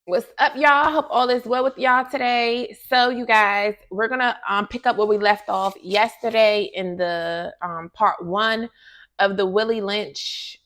What's up, y'all? Hope all is well with y'all today. So, you guys, we're gonna pick up where we left off yesterday in the part one of the Willie Lynch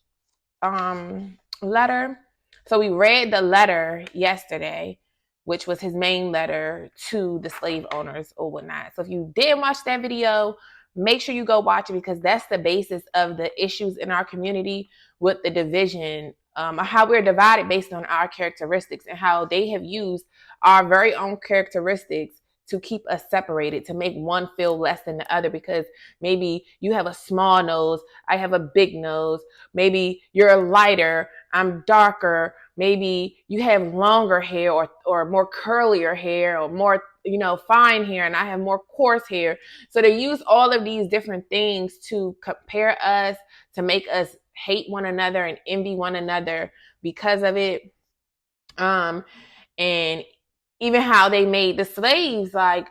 letter. So we read the letter yesterday, which was his main letter to the slave owners or whatnot. So if you didn't watch that video, make sure you go watch it because that's the basis of the issues in our community with the division, how we're divided based on our characteristics and how they have used our very own characteristics to keep us separated, to make one feel less than the other because maybe you have a small nose, I have a big nose, maybe you're lighter, I'm darker, maybe you have longer hair or more curlier hair or more, fine hair and I have more coarse hair. So they use all of these different things to compare us, to make us hate one another and envy one another because of it. And even how they made the slaves, like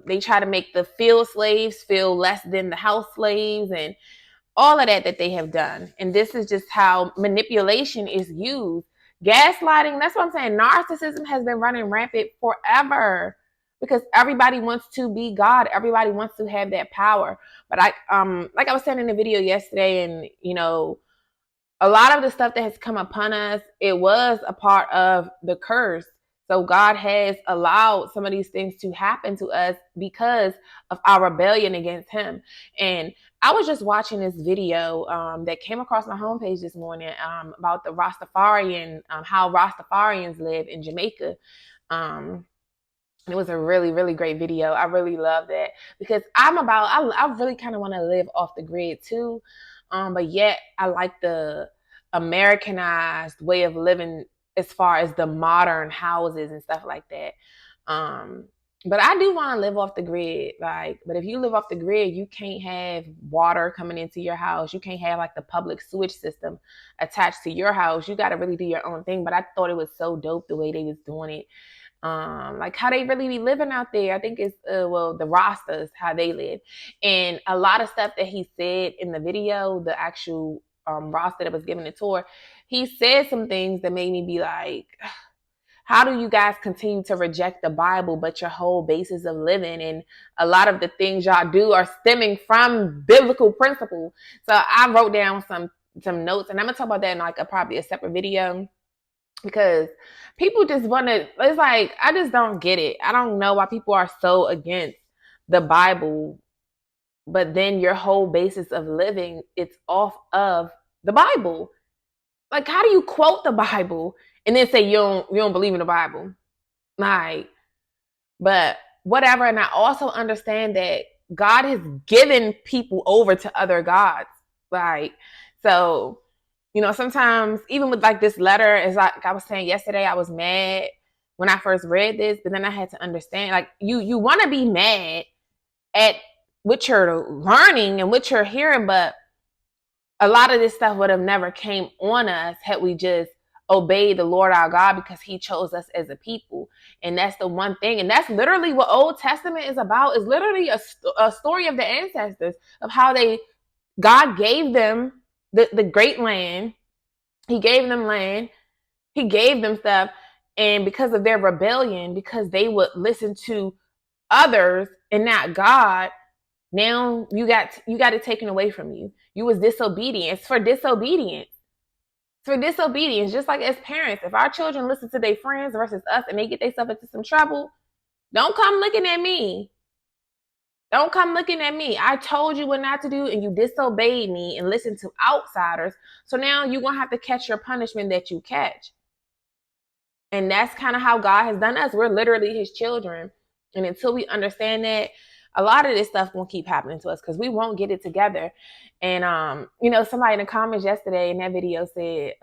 they try to make the field slaves feel less than the house slaves and all of that they have done. And this is just how manipulation is used. Gaslighting, that's what I'm saying. Narcissism has been running rampant forever because everybody wants to be God. Everybody wants to have that power. But like I was saying in the video yesterday, and a lot of the stuff that has come upon us, it was a part of the curse. So God has allowed some of these things to happen to us because of our rebellion against him. And I was just watching this video that came across my homepage this morning about the Rastafarian, how Rastafarians live in Jamaica. It was a really, really great video. I really love that because I really kind of want to live off the grid too. But yet I like the Americanized way of living as far as the modern houses and stuff like that. But I do want to live off the grid. But if you live off the grid, you can't have water coming into your house. You can't have like the public sewage system attached to your house. You got to really do your own thing. But I thought it was so dope the way they was doing it. Like how they really be living out there. I think it's the Rastas, how they live. And a lot of stuff that he said in the video, the actual Rasta that was giving the tour, he said some things that made me be like, how do you guys continue to reject the Bible, but your whole basis of living and a lot of the things y'all do are stemming from biblical principle? So I wrote down some notes, and I'm gonna talk about that in like probably a separate video because people just want to. It's like I just don't get it. I don't know why people are so against the Bible, but then your whole basis of living it's off of the Bible. Like, how do you quote the Bible and then say you don't believe in the Bible? Like, but whatever. And I also understand that God has given people over to other gods. Like, so, sometimes even with like this letter, as like I was saying yesterday, I was mad when I first read this, but then I had to understand, like, you want to be mad at what you're learning and what you're hearing, but a lot of this stuff would have never came on us had we just obeyed the Lord our God because he chose us as a people. And that's the one thing. And that's literally what Old Testament is about, is literally a story of the ancestors of how God gave them the great land. He gave them land. He gave them stuff. And because of their rebellion, because they would listen to others and not God, now you got it taken away from you. You was disobedient. It's for disobedience. It's for disobedience. Just like as parents, if our children listen to their friends versus us and they get themselves into some trouble, don't come looking at me. Don't come looking at me. I told you what not to do and you disobeyed me and listened to outsiders. So now you're going to have to catch your punishment that you catch. And that's kind of how God has done us. We're literally his children. And until we understand that, a lot of this stuff won't keep happening to us because we won't get it together. And somebody in the comments yesterday in that video said,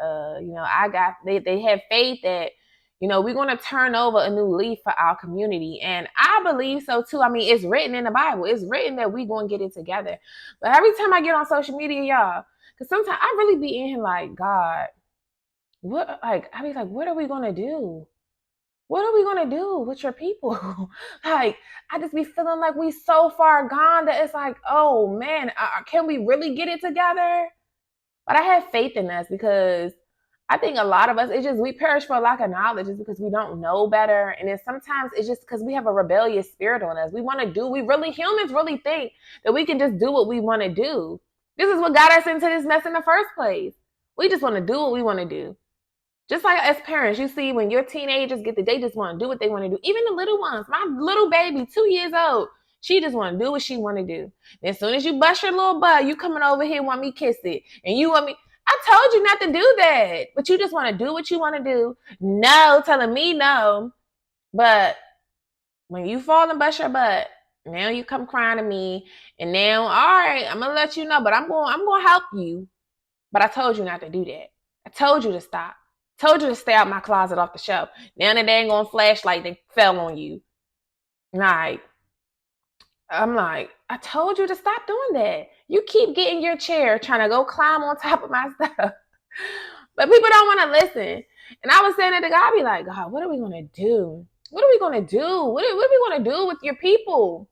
they have faith that, we're going to turn over a new leaf for our community. And I believe so too. I mean, it's written in the Bible. It's written that we're going to get it together. But every time I get on social media, y'all, because sometimes I really be in here like, God, I be like, what are we going to do? What are we going to do with your people? Like, I just be feeling like we so far gone that it's like, oh man, can we really get it together? But I have faith in us because I think a lot of us, it's just we perish for a lack of knowledge just because we don't know better. And then sometimes it's just because we have a rebellious spirit on us. We want to do, humans really think that we can just do what we want to do. This is what got us into this mess in the first place. We just want to do what we want to do. Just like as parents, you see when your teenagers they just want to do what they want to do. Even the little ones. My little baby, 2 years old, she just want to do what she want to do. And as soon as you bust your little butt, you coming over here want me kiss it. And you want me. I told you not to do that. But you just want to do what you want to do. No, telling me no. But when you fall and bust your butt, now you come crying to me. And now, all right, I'm going to let you know. But I'm going to help you. But I told you not to do that. I told you to stop. Told you to stay out my closet off the shelf. Now that they ain't gonna flashlight, they fell on you. Like, I'm like, I told you to stop doing that. You keep getting your chair, trying to go climb on top of my stuff. But people don't want to listen. And I was saying to God, I be like, God, what are we gonna do? What are we gonna do? What are we gonna do with your people?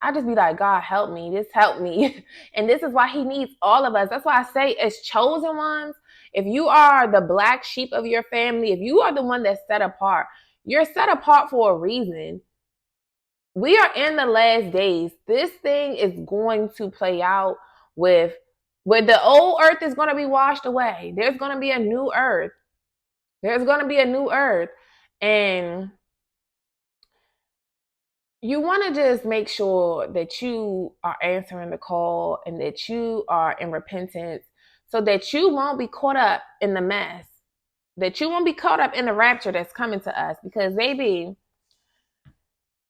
I just be like, God, help me. This help me. And this is why he needs all of us. That's why I say as chosen ones, if you are the black sheep of your family, if you are the one that's set apart, you're set apart for a reason. We are in the last days. This thing is going to play out with where the old earth is going to be washed away. There's going to be a new earth. There's going to be a new earth. And you want to just make sure that you are answering the call and that you are in repentance so that you won't be caught up in the mess, that you won't be caught up in the rapture that's coming to us, because baby,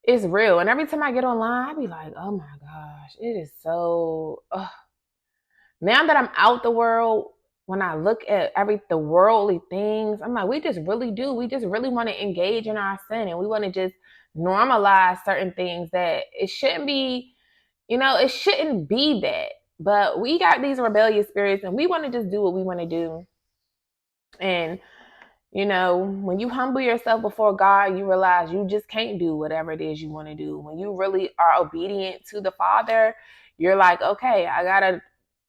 it's real. And every time I get online, I be like, oh my gosh, it is so, now that I'm out the world, when I look at the worldly things, I'm like, we just really do. We just really want to engage in our sin, and we want to just normalize certain things that it shouldn't be, it shouldn't be that. But we got these rebellious spirits and we want to just do what we want to do. And, when you humble yourself before God, you realize you just can't do whatever it is you want to do. When you really are obedient to the Father, you're like, okay, I got to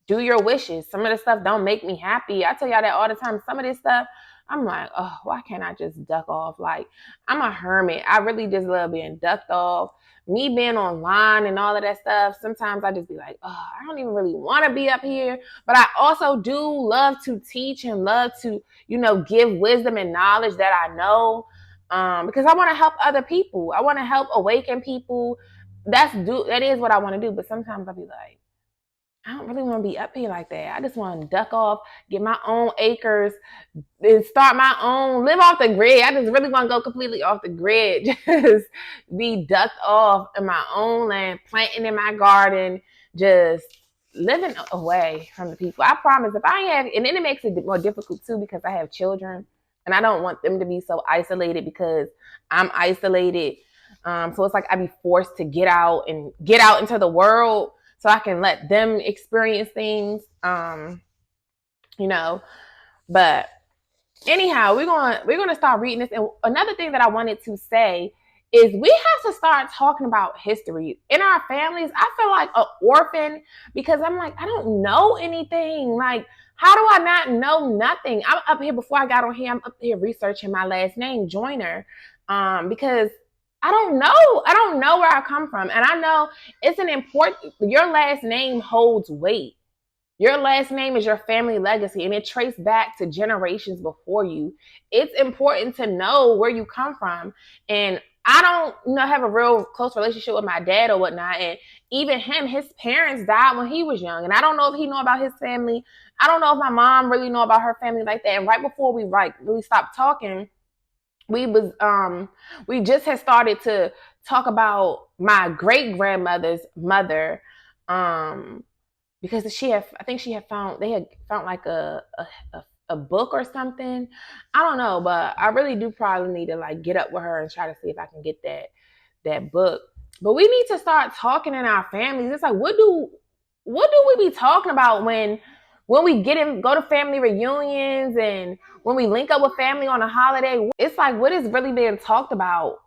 do your wishes. Some of the stuff don't make me happy. I tell y'all that all the time. Some of this stuff, I'm like, oh, why can't I just duck off? Like, I'm a hermit. I really just love being ducked off. Me being online and all of that stuff, sometimes I just be like, oh, I don't even really want to be up here. But I also do love to teach and love to, give wisdom and knowledge that I know, because I want to help other people. I want to help awaken people. That is what I want to do. But sometimes I'll be like, I don't really want to be up here like that. I just want to duck off, get my own acres, and start my own, live off the grid. I just really want to go completely off the grid. Just be ducked off in my own land, planting in my garden, just living away from the people. I promise if I have, and then it makes it more difficult too because I have children and I don't want them to be so isolated because I'm isolated. So it's like I be forced to get out into the world, so I can let them experience things, But anyhow, we're gonna start reading this. And another thing that I wanted to say is we have to start talking about history in our families. I feel like an orphan because I'm like, I don't know anything. Like, how do I not know nothing? I'm up here before I got on here. I'm up here researching my last name, Joyner, because I don't know where I come from. And I know your last name holds weight. Your last name is your family legacy and it traced back to generations before you. It's important to know where you come from. And I don't have a real close relationship with my dad or whatnot. And even him, his parents died when he was young. And I don't know if he knew about his family. I don't know if my mom really knew about her family like that. And right before we really stopped talking, we just had started to talk about my great grandmother's mother, because they had found like a book or something. I don't know, but I really do probably need to like get up with her and try to see if I can get that book. But we need to start talking in our families. It's like, what do we be talking about when we go to family reunions and when we link up with family on a holiday? It's like, what is really being talked about,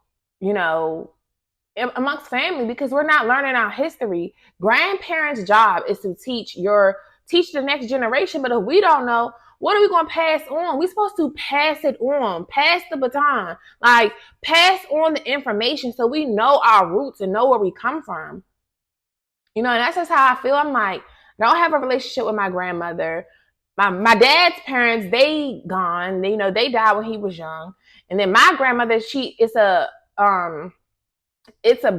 amongst family, because we're not learning our history. Grandparents' job is to teach the next generation, but if we don't know, What are we going to pass on? We're supposed to pass it on, pass the baton, like pass on the information so we know our roots and know where we come from. And that's just how I feel. I'm like, I don't have a relationship with my grandmother. My dad's parents, they gone. They died when he was young. And then my grandmother, it's a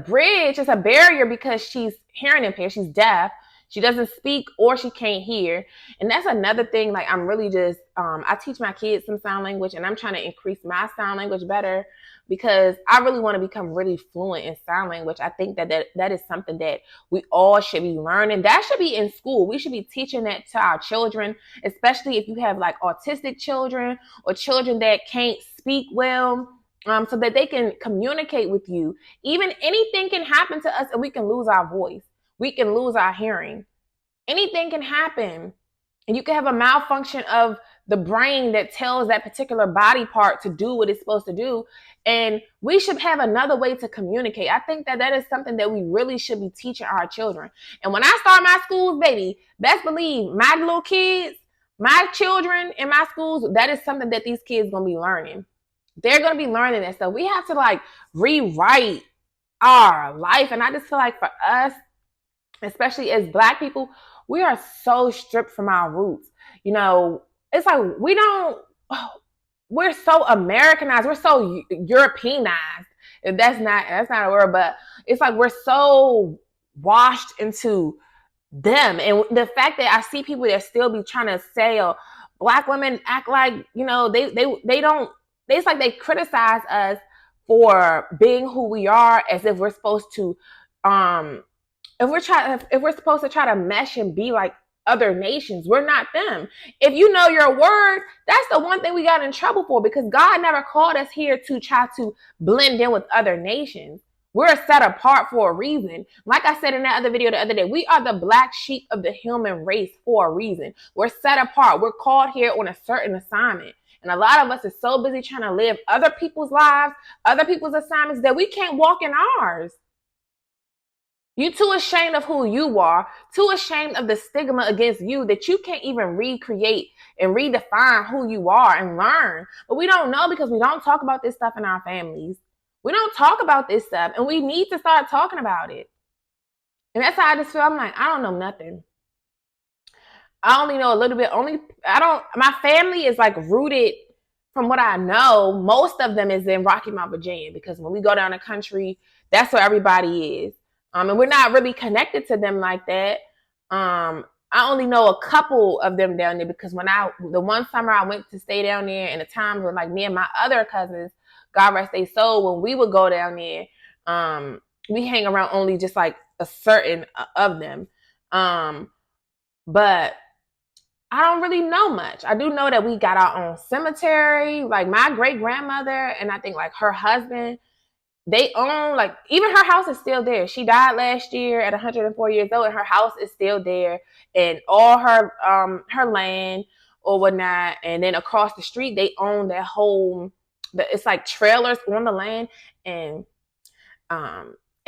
bridge, it's a barrier because she's hearing impaired, she's deaf, she doesn't speak or she can't hear. And that's another thing. Like, I'm really just I teach my kids some sign language, and I'm trying to increase my sign language better because I really want to become really fluent in sign language. I think that is something that we all should be learning. That should be in school. We should be teaching that to our children, especially if you have like autistic children or children that can't speak well. So that they can communicate with you. Even anything can happen to us and we can lose our voice. We can lose our hearing. Anything can happen. And you can have a malfunction of the brain that tells that particular body part to do what it's supposed to do. And we should have another way to communicate. I think that is something that we really should be teaching our children. And when I start my schools, baby, best believe my little kids, my children in my schools, that is something that these kids going to be learning. They're going to be learning that stuff. We have to like rewrite our life. And I just feel like for us, especially as Black people, we are so stripped from our roots. It's like we're so Americanized. We're so Europeanized. If that's not a word, but it's like we're so washed into them. And the fact that I see people that still be trying to say, Black women act like, they don't, it's like they criticize us for being who we are, as if we're supposed to, if we're supposed to try to mesh and be like other nations. We're not them. If you know your word, that's the one thing we got in trouble for, because God never called us here to try to blend in with other nations. We're set apart for a reason. Like I said in that other video the other day, we are the black sheep of the human race for a reason. We're set apart. We're called here on a certain assignment. And a lot of us are so busy trying to live other people's lives, other people's assignments, that we can't walk in ours. You're too ashamed of who you are, too ashamed of the stigma against you, that you can't even recreate and redefine who you are and learn. But we don't know because we don't talk about this stuff in our families. We don't talk about this stuff, and we need to start talking about it. And that's how I just feel. I'm like, I don't know nothing. I only know a little bit. My family is like rooted, from what I know, most of them is in Rocky Mount, Virginia, because when we go down the country, that's where everybody is. And we're not really connected to them like that. I only know a couple of them down there because the one summer I went to stay down there, and the times when like me and my other cousins, God rest their soul, when we would go down there, we hang around only just like a certain of them. But I don't really know much. I do know that we got our own cemetery. Like my great grandmother and I think like her husband, they own, like, even her house is still there. She died last year at 104 years old, and her house is still there, and all her land or whatnot. And then across the street, they own that whole. It's like trailers on the land, and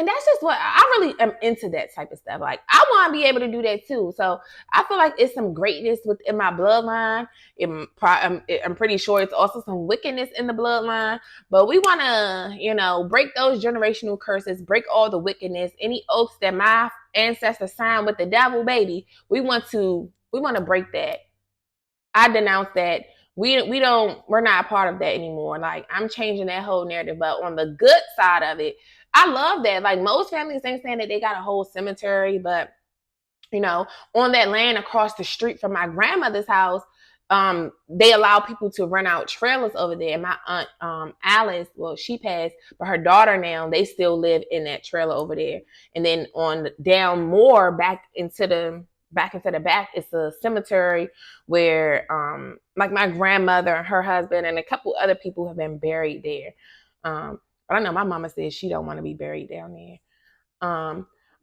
that's just what I really am into, that type of stuff. Like, I want to be able to do that too. So I feel like it's some greatness within my bloodline. I'm pretty sure it's also some wickedness in the bloodline. But we want to, break those generational curses, break all the wickedness, any oaths that my ancestors signed with the devil, baby. We want to break that. I denounce that. We're not a part of that anymore. Like, I'm changing that whole narrative. But on the good side of it, I love that. Like, most families ain't saying that they got a whole cemetery, but on that land across the street from my grandmother's house, they allow people to rent out trailers over there. And my aunt Alice, well, she passed, but her daughter now, they still live in that trailer over there. And then on down more back into the back, it's a cemetery where like my grandmother and her husband and a couple other people have been buried there. But I know my mama says she don't want to be buried down there.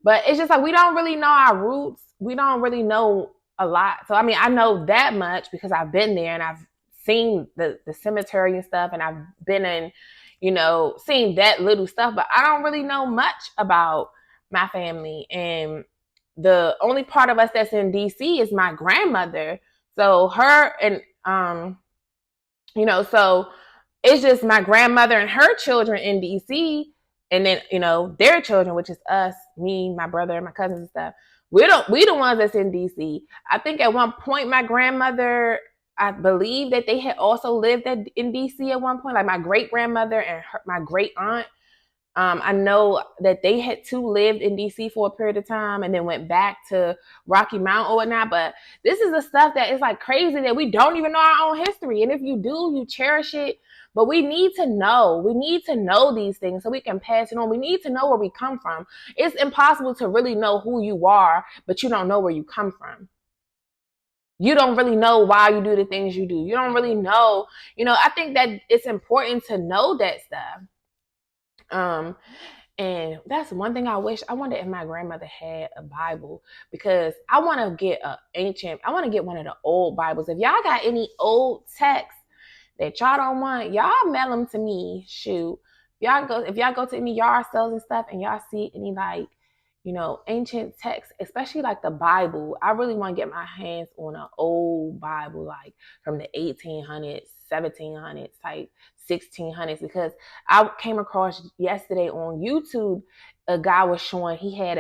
But it's just like, we don't really know our roots. We don't really know a lot. So, I mean, I know that much because I've been there and I've seen the cemetery and stuff, and I've been in, seen that little stuff, but I don't really know much about my family. And the only part of us that's in DC is my grandmother. So her and Um, so it's just my grandmother and her children in DC, and then their children, which is us, me, my brother, my cousins and stuff. We the ones that's in DC. I think at one point my grandmother, I believe that they had also lived in DC at one point, like my great grandmother and my great aunt. I know that they had two lived in DC for a period of time and then went back to Rocky Mount or whatnot. But this is the stuff that is like crazy that we don't even know our own history. And if you do, you cherish it. But we need to know. We need to know these things so we can pass it on. We need to know where we come from. It's impossible to really know who you are, but you don't know where you come from. You don't really know why you do the things you do. You don't really know. I think that it's important to know that stuff. And that's one thing I wonder if my grandmother had a Bible, because I want to get I want to get one of the old Bibles. If y'all got any old texts that y'all don't want, y'all mail them to me. Shoot. If y'all go to any yard sales and stuff and y'all see any like, ancient texts, especially like the Bible, I really want to get my hands on an old Bible, like from the 1800s, 1700s, type 1600s, because I came across yesterday on YouTube, a guy was showing he had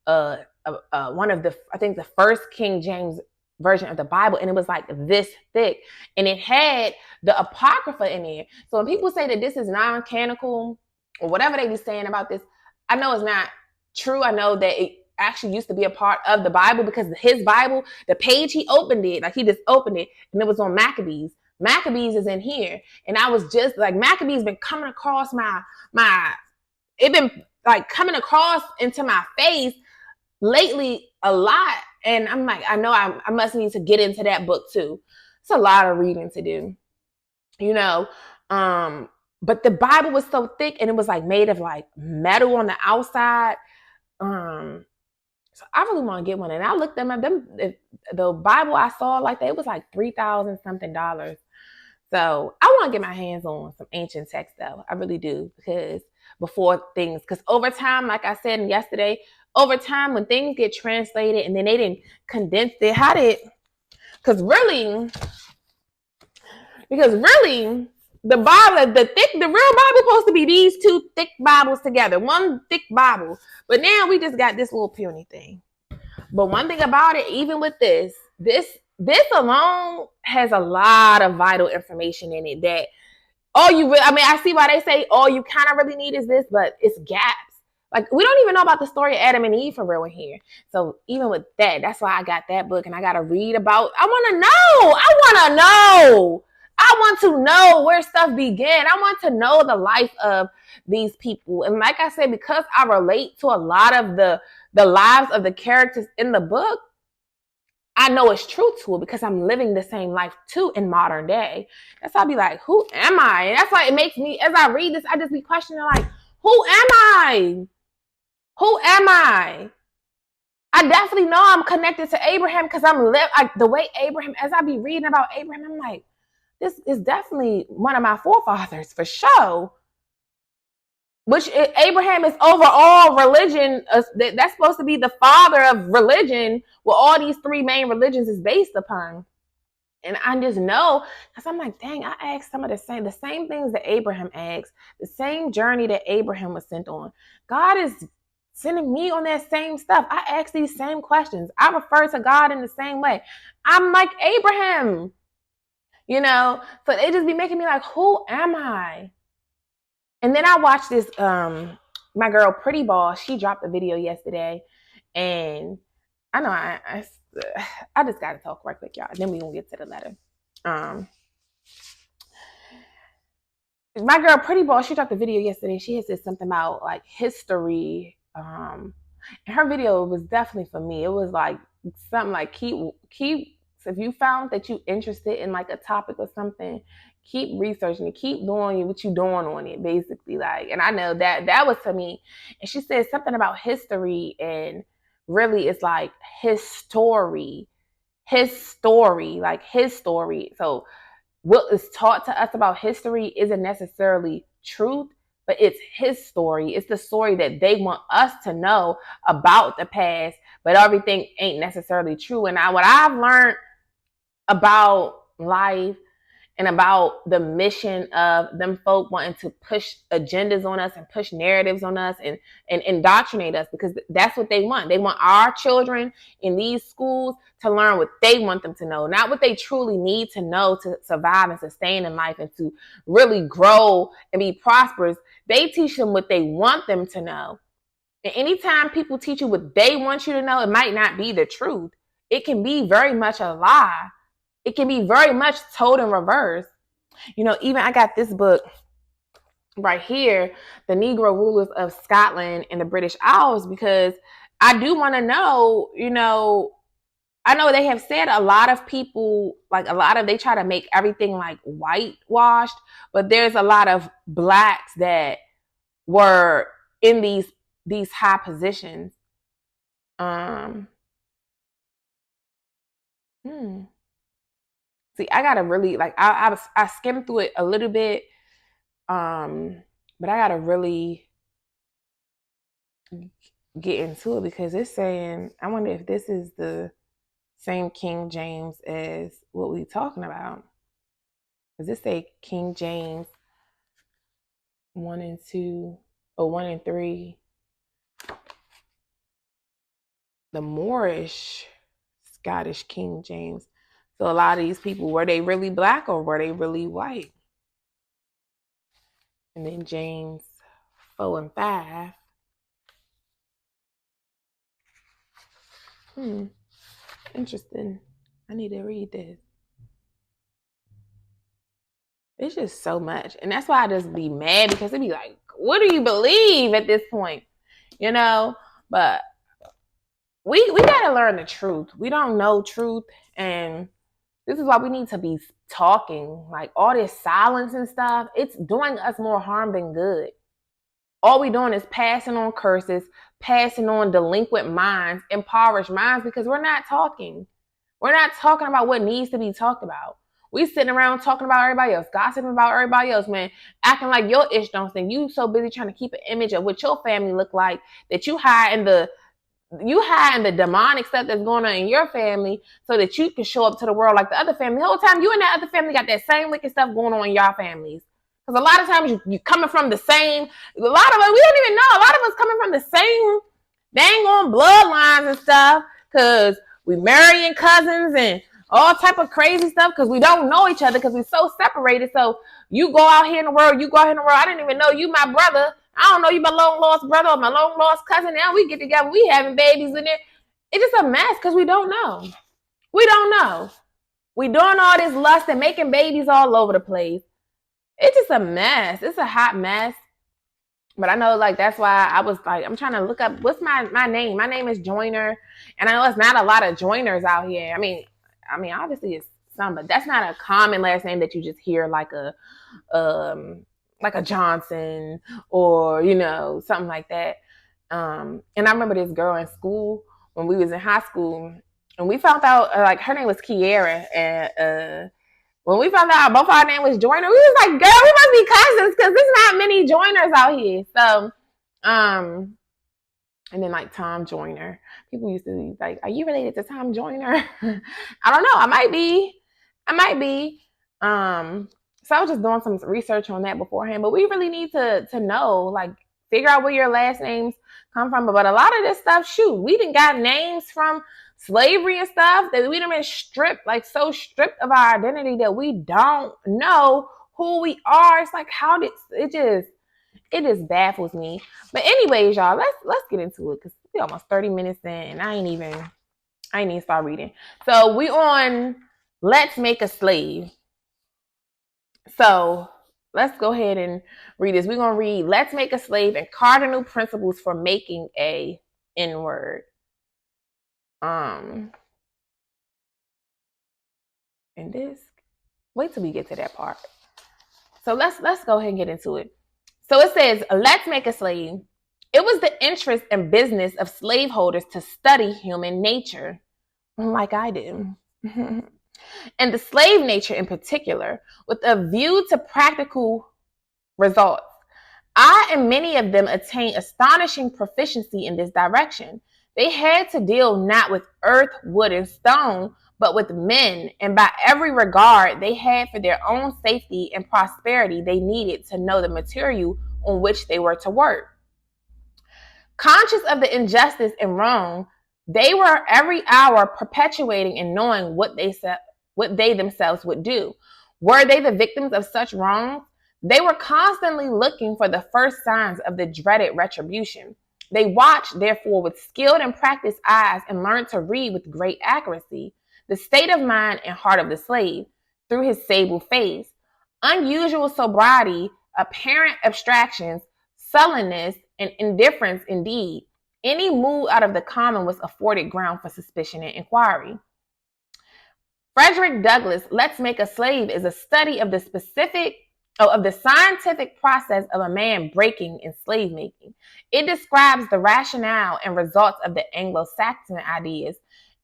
one of I think the first King James version of the Bible, and it was like this thick, and it had the Apocrypha in there. So when people say that this is non-canonical or whatever they be saying about this, I know it's not true. I know that it actually used to be a part of the Bible, because his Bible, the page he opened it, like he just opened it, and it was on Maccabees. Maccabees is in here. And I was just like, Maccabees been coming across it been like coming across into my face lately a lot. And I'm like, I know I must need to get into that book too. It's a lot of reading to do, but the Bible was so thick, and it was like made of like metal on the outside. So I really want to get one. And I looked at the Bible I saw like that, it was like $3,000 something. So I want to get my hands on some ancient text though. I really do, because over time, like I said yesterday, over time when things get translated and then they didn't condense it, because really, the Bible, the real Bible supposed to be these two thick Bibles together, one thick Bible. But now we just got this little puny thing. But one thing about it, even with this alone has a lot of vital information in it that I see why they say all you kind of really need is this, but it's gaps. Like, we don't even know about the story of Adam and Eve for real in here. So even with that's why I got that book, and I got to read about, I want to know where stuff began. I want to know the life of these people. And like I said, because I relate to a lot of the lives of the characters in the book, I know it's true to it because I'm living the same life too in modern day. That's why I be like, who am I? And that's why it makes me, as I read this, I just be questioning like, who am I? Who am I? I definitely know I'm connected to Abraham because the way Abraham, as I be reading about Abraham, I'm like, this is definitely one of my forefathers for sure. Which Abraham is overall religion. That's supposed to be the father of religion, what all these three main religions is based upon. And I just know, because I'm like, dang, I asked some of the same things that Abraham asked, the same journey that Abraham was sent on. God is sending me on that same stuff. I ask these same questions. I refer to God in the same way. I'm like Abraham, so it just be making me like, who am I? And then I watched this, my girl Pretty Ball, she dropped a video yesterday, and I know I just got to talk right quick, y'all. Then we gonna get to the letter. My girl Pretty Ball, she dropped a video yesterday. She had said something about like history. And her video was definitely for me. It was like something like keep. So if you found that you interested in like a topic or something, keep researching it, keep doing what you're doing on it, basically. Like, and I know that was for me. And she said something about history, and really it's like his story. Like his story. So what is taught to us about history isn't necessarily truth, but it's his story. It's the story that they want us to know about the past, but everything ain't necessarily true. And what I've learned about life and about the mission of them folk wanting to push agendas on us and push narratives on us and indoctrinate us, because that's what they want. They want our children in these schools to learn what they want them to know, not what they truly need to know to survive and sustain in life and to really grow and be prosperous. They teach them what they want them to know. And anytime people teach you what they want you to know, it might not be the truth. It can be very much a lie. It can be very much told in reverse. Even I got this book right here, The Negro Rulers of Scotland and the British Isles, because I do want to know, I know they have said a lot of people, they try to make everything like whitewashed, but there's a lot of blacks that were in these high positions. See, I gotta really I skimmed through it a little bit, but I gotta really get into it because it's saying, I wonder if this is the same King James as what we talking about. Does this say King James 1 and 2 or 1 and 3? The Moorish Scottish King James. So a lot of these people, were they really black or were they really white? And then James 4 and 5. Interesting. I need to read this. It's just so much. And that's why I just be mad, because it'd be like, what do you believe at this point? But we gotta learn the truth. We don't know truth, and this is why we need to be talking. Like all this silence and stuff, it's doing us more harm than good. All we doing is passing on curses, passing on delinquent minds, impoverished minds, because we're not talking. We're not talking about what needs to be talked about. We sitting around talking about everybody else, gossiping about everybody else, man, acting like your ish don't stink. You so busy trying to keep an image of what your family look like that you hide in the demonic stuff that's going on in your family so that you can show up to the world like the other family. The whole time you and that other family got that same wicked stuff going on in your families. Because a lot of times you coming from the same, a lot of us, we don't even know, a lot of us coming from the same dang on bloodlines and stuff, because we marrying cousins and all type of crazy stuff because we don't know each other because we're so separated. So you go out here in the world, I didn't even know you my brother. I don't know you my long lost brother or my long lost cousin. Now we get together, we having babies in there. It's just a mess because we don't know. We don't know. We doing all this lust and making babies all over the place. It's just a mess. It's a hot mess. But I know, that's why I was like, I'm trying to look up, what's my name? My name is Joyner. And I know it's not a lot of Joyners out here. I mean, obviously it's some, but that's not a common last name that you just hear like a Johnson or, something like that. And I remember this girl in school when we was in high school, and we found out, her name was Kiera. And when we found out both our name was Joyner, we was like, girl, we must be cousins because there's not many Joyners out here. So, and then Tom Joyner. People used to be like, are you related to Tom Joyner? I don't know. I might be. So I was just doing some research on that beforehand. But we really need to know, figure out where your last names come from. But a lot of this stuff, we done got names from slavery and stuff that we done been stripped, so stripped of our identity that we don't know who we are. It's like, how did it just baffles me. But anyways, y'all, let's get into it because we almost 30 minutes in and I ain't even start reading. So we on Let's Make a Slave. So let's go ahead and read this. We're gonna read Let's Make a Slave and Cardinal Principles for Making a N-Word. And this, wait till we get to that part. So let's go ahead and get into it. So it says, let's make a slave. It was the interest and business of slaveholders to study human nature, like I do, and the slave nature in particular, with a view to practical results. I and many of them attained astonishing proficiency in this direction. They had to deal not with earth, wood, and stone, but with men, and by every regard they had for their own safety and prosperity, they needed to know the material on which they were to work. Conscious of the injustice and wrong, they were every hour perpetuating and knowing what they themselves would do. Were they the victims of such wrongs? They were constantly looking for the first signs of the dreaded retribution. They watched, therefore, with skilled and practiced eyes and learned to read with great accuracy the state of mind and heart of the slave through his sable face. Unusual sobriety, apparent abstractions, sullenness, and indifference indeed. Any move out of the common was afforded ground for suspicion and inquiry. Frederick Douglass' Let's Make a Slave is a study of the scientific process of a man breaking in slave making. It describes the rationale and results of the Anglo-Saxon ideas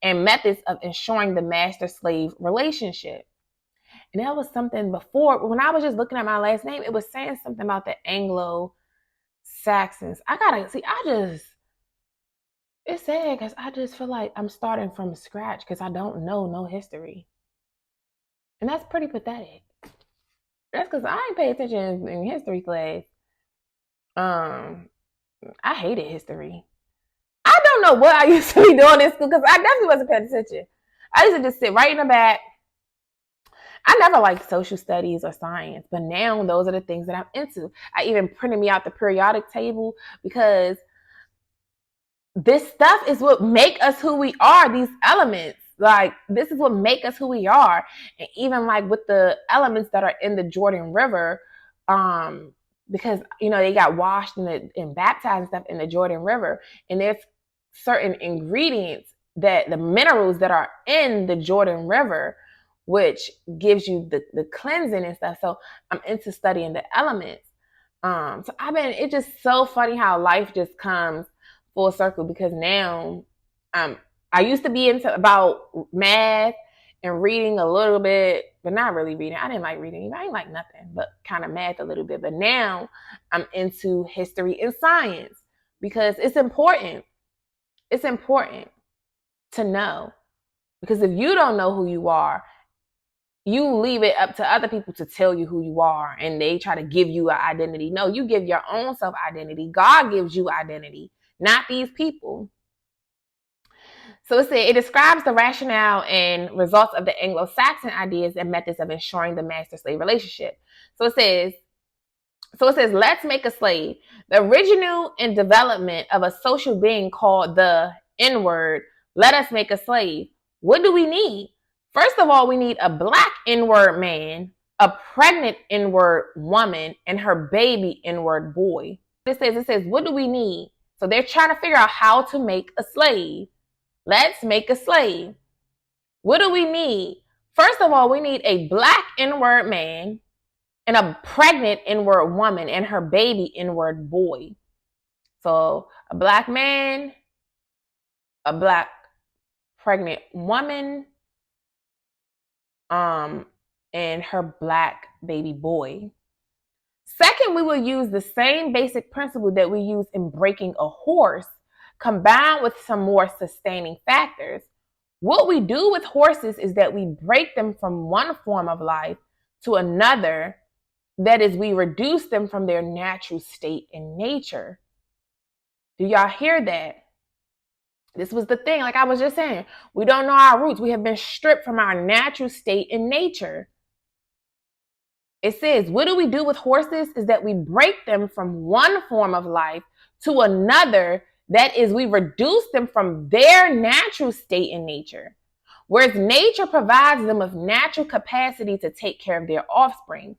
and methods of ensuring the master-slave relationship. And that was something before, when I was just looking at my last name, it was saying something about the Anglo-Saxons. It's sad because I just feel like I'm starting from scratch because I don't know no history. And that's pretty pathetic. That's because I ain't pay attention in history class. I hated history. I don't know what I used to be doing in school because I definitely wasn't paying attention. I used to just sit right in the back. I never liked social studies or science, but now those are the things that I'm into. I even printed me out the periodic table because this stuff is what make us who we are, these elements. Like, this is what make us who we are. And even like with the elements that are in the Jordan River, because, you know, they got washed and baptized and stuff in the Jordan River. And there's certain ingredients that the minerals that are in the Jordan River, which gives you the cleansing and stuff. So I'm into studying the elements. It's just so funny how life just comes full circle, because now I used to be into about math and reading a little bit, but not really reading. I didn't like reading. I didn't like nothing but kind of math a little bit. But now I'm into history and science because it's important. It's important to know, because if you don't know who you are, you leave it up to other people to tell you who you are, and they try to give you an identity. No, you give your own self identity. God gives you identity, not these people. So it describes the rationale and results of the Anglo-Saxon ideas and methods of ensuring the master-slave relationship. So it says, let's make a slave. The original and development of a social being called the N-word. Let us make a slave. What do we need? First of all, we need a black N-word man, a pregnant N-word woman, and her baby N-word boy. It says, what do we need? So they're trying to figure out how to make a slave. Let's make a slave. What do we need? First of all, we need a black N-word man and a pregnant N-word woman and her baby N-word boy. So a black man, a black pregnant woman, and her black baby boy. Second, we will use the same basic principle that we use in breaking a horse, combined with some more sustaining factors. What we do with horses is that we break them from one form of life to another. That is, we reduce them from their natural state in nature. Do y'all hear that? This was the thing, like I was just saying, we don't know our roots. We have been stripped from our natural state in nature. It says, what do we do with horses is that we break them from one form of life to another. That is, we reduce them from their natural state in nature. Whereas nature provides them with natural capacity to take care of their offspring.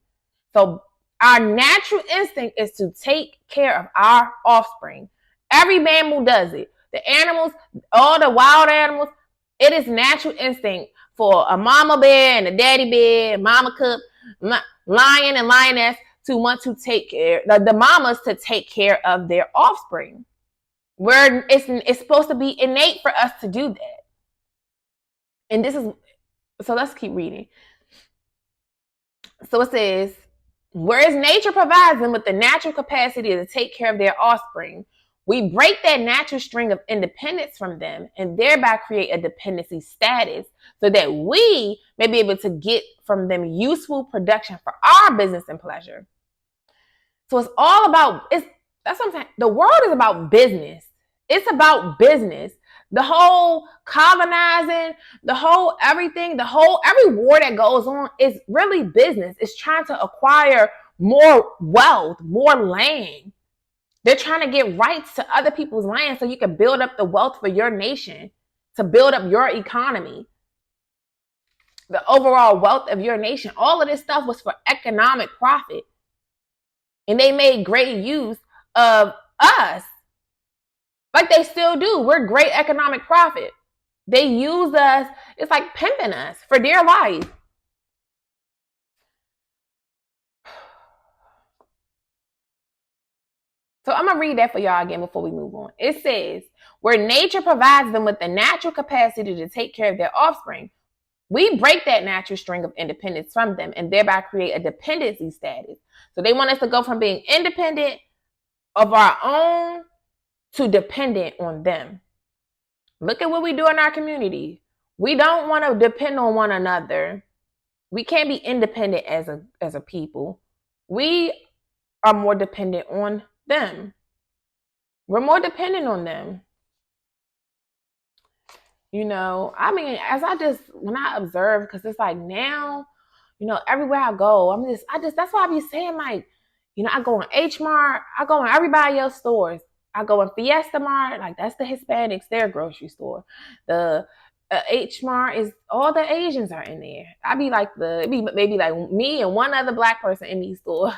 So our natural instinct is to take care of our offspring. Every mammal does it. The animals, all the wild animals, it is natural instinct for a mama bear and a daddy bear, mama cub, lion and lioness to want to take care, the mamas to take care of their offspring. Where it's supposed to be innate for us to do that. And this is, so let's keep reading. So it says, whereas nature provides them with the natural capacity to take care of their offspring, We break that natural string of independence from them and thereby create a dependency status so that we may be able to get from them useful production for our business and pleasure. So it's all about, that's what I'm saying. The world is about business. It's about business. The whole colonizing, the whole everything, every war that goes on is really business. It's trying to acquire more wealth, more land. They're trying to get rights to other people's land so you can build up the wealth for your nation, to build up your economy, the overall wealth of your nation. All of this stuff was for economic profit. And they made great use of us. Like they still do. We're great economic profit. They use us. It's like pimping us for dear life. So I'm going to read that for y'all again before we move on. It says, where nature provides them with the natural capacity to take care of their offspring, we break that natural string of independence from them and thereby create a dependency status. So they want us to go from being independent of our own to dependent on them. Look at what we do in our community. We don't want to depend on one another. We can't be independent as a people. We are more dependent on them. We're more dependent on them. You know, I mean, when I observe, because it's like now, you know, everywhere I go, that's why I be saying, like, you know, I go in H Mart, I go in everybody else's stores. I go in Fiesta Mart, like that's the Hispanics, their grocery store. The H Mart is all the Asians are in there. I be like maybe like me and one other black person in these stores.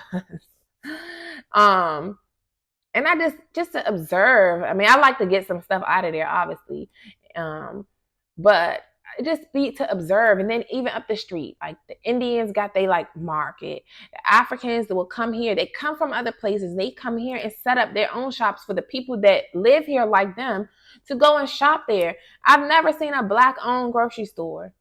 And I just to observe. I mean, I like to get some stuff out of there, obviously. But just be to observe. And then even up the street, like the Indians got they like market. The Africans that will come here, they come from other places. They come here and set up their own shops for the people that live here like them to go and shop there. I've never seen a black owned grocery store.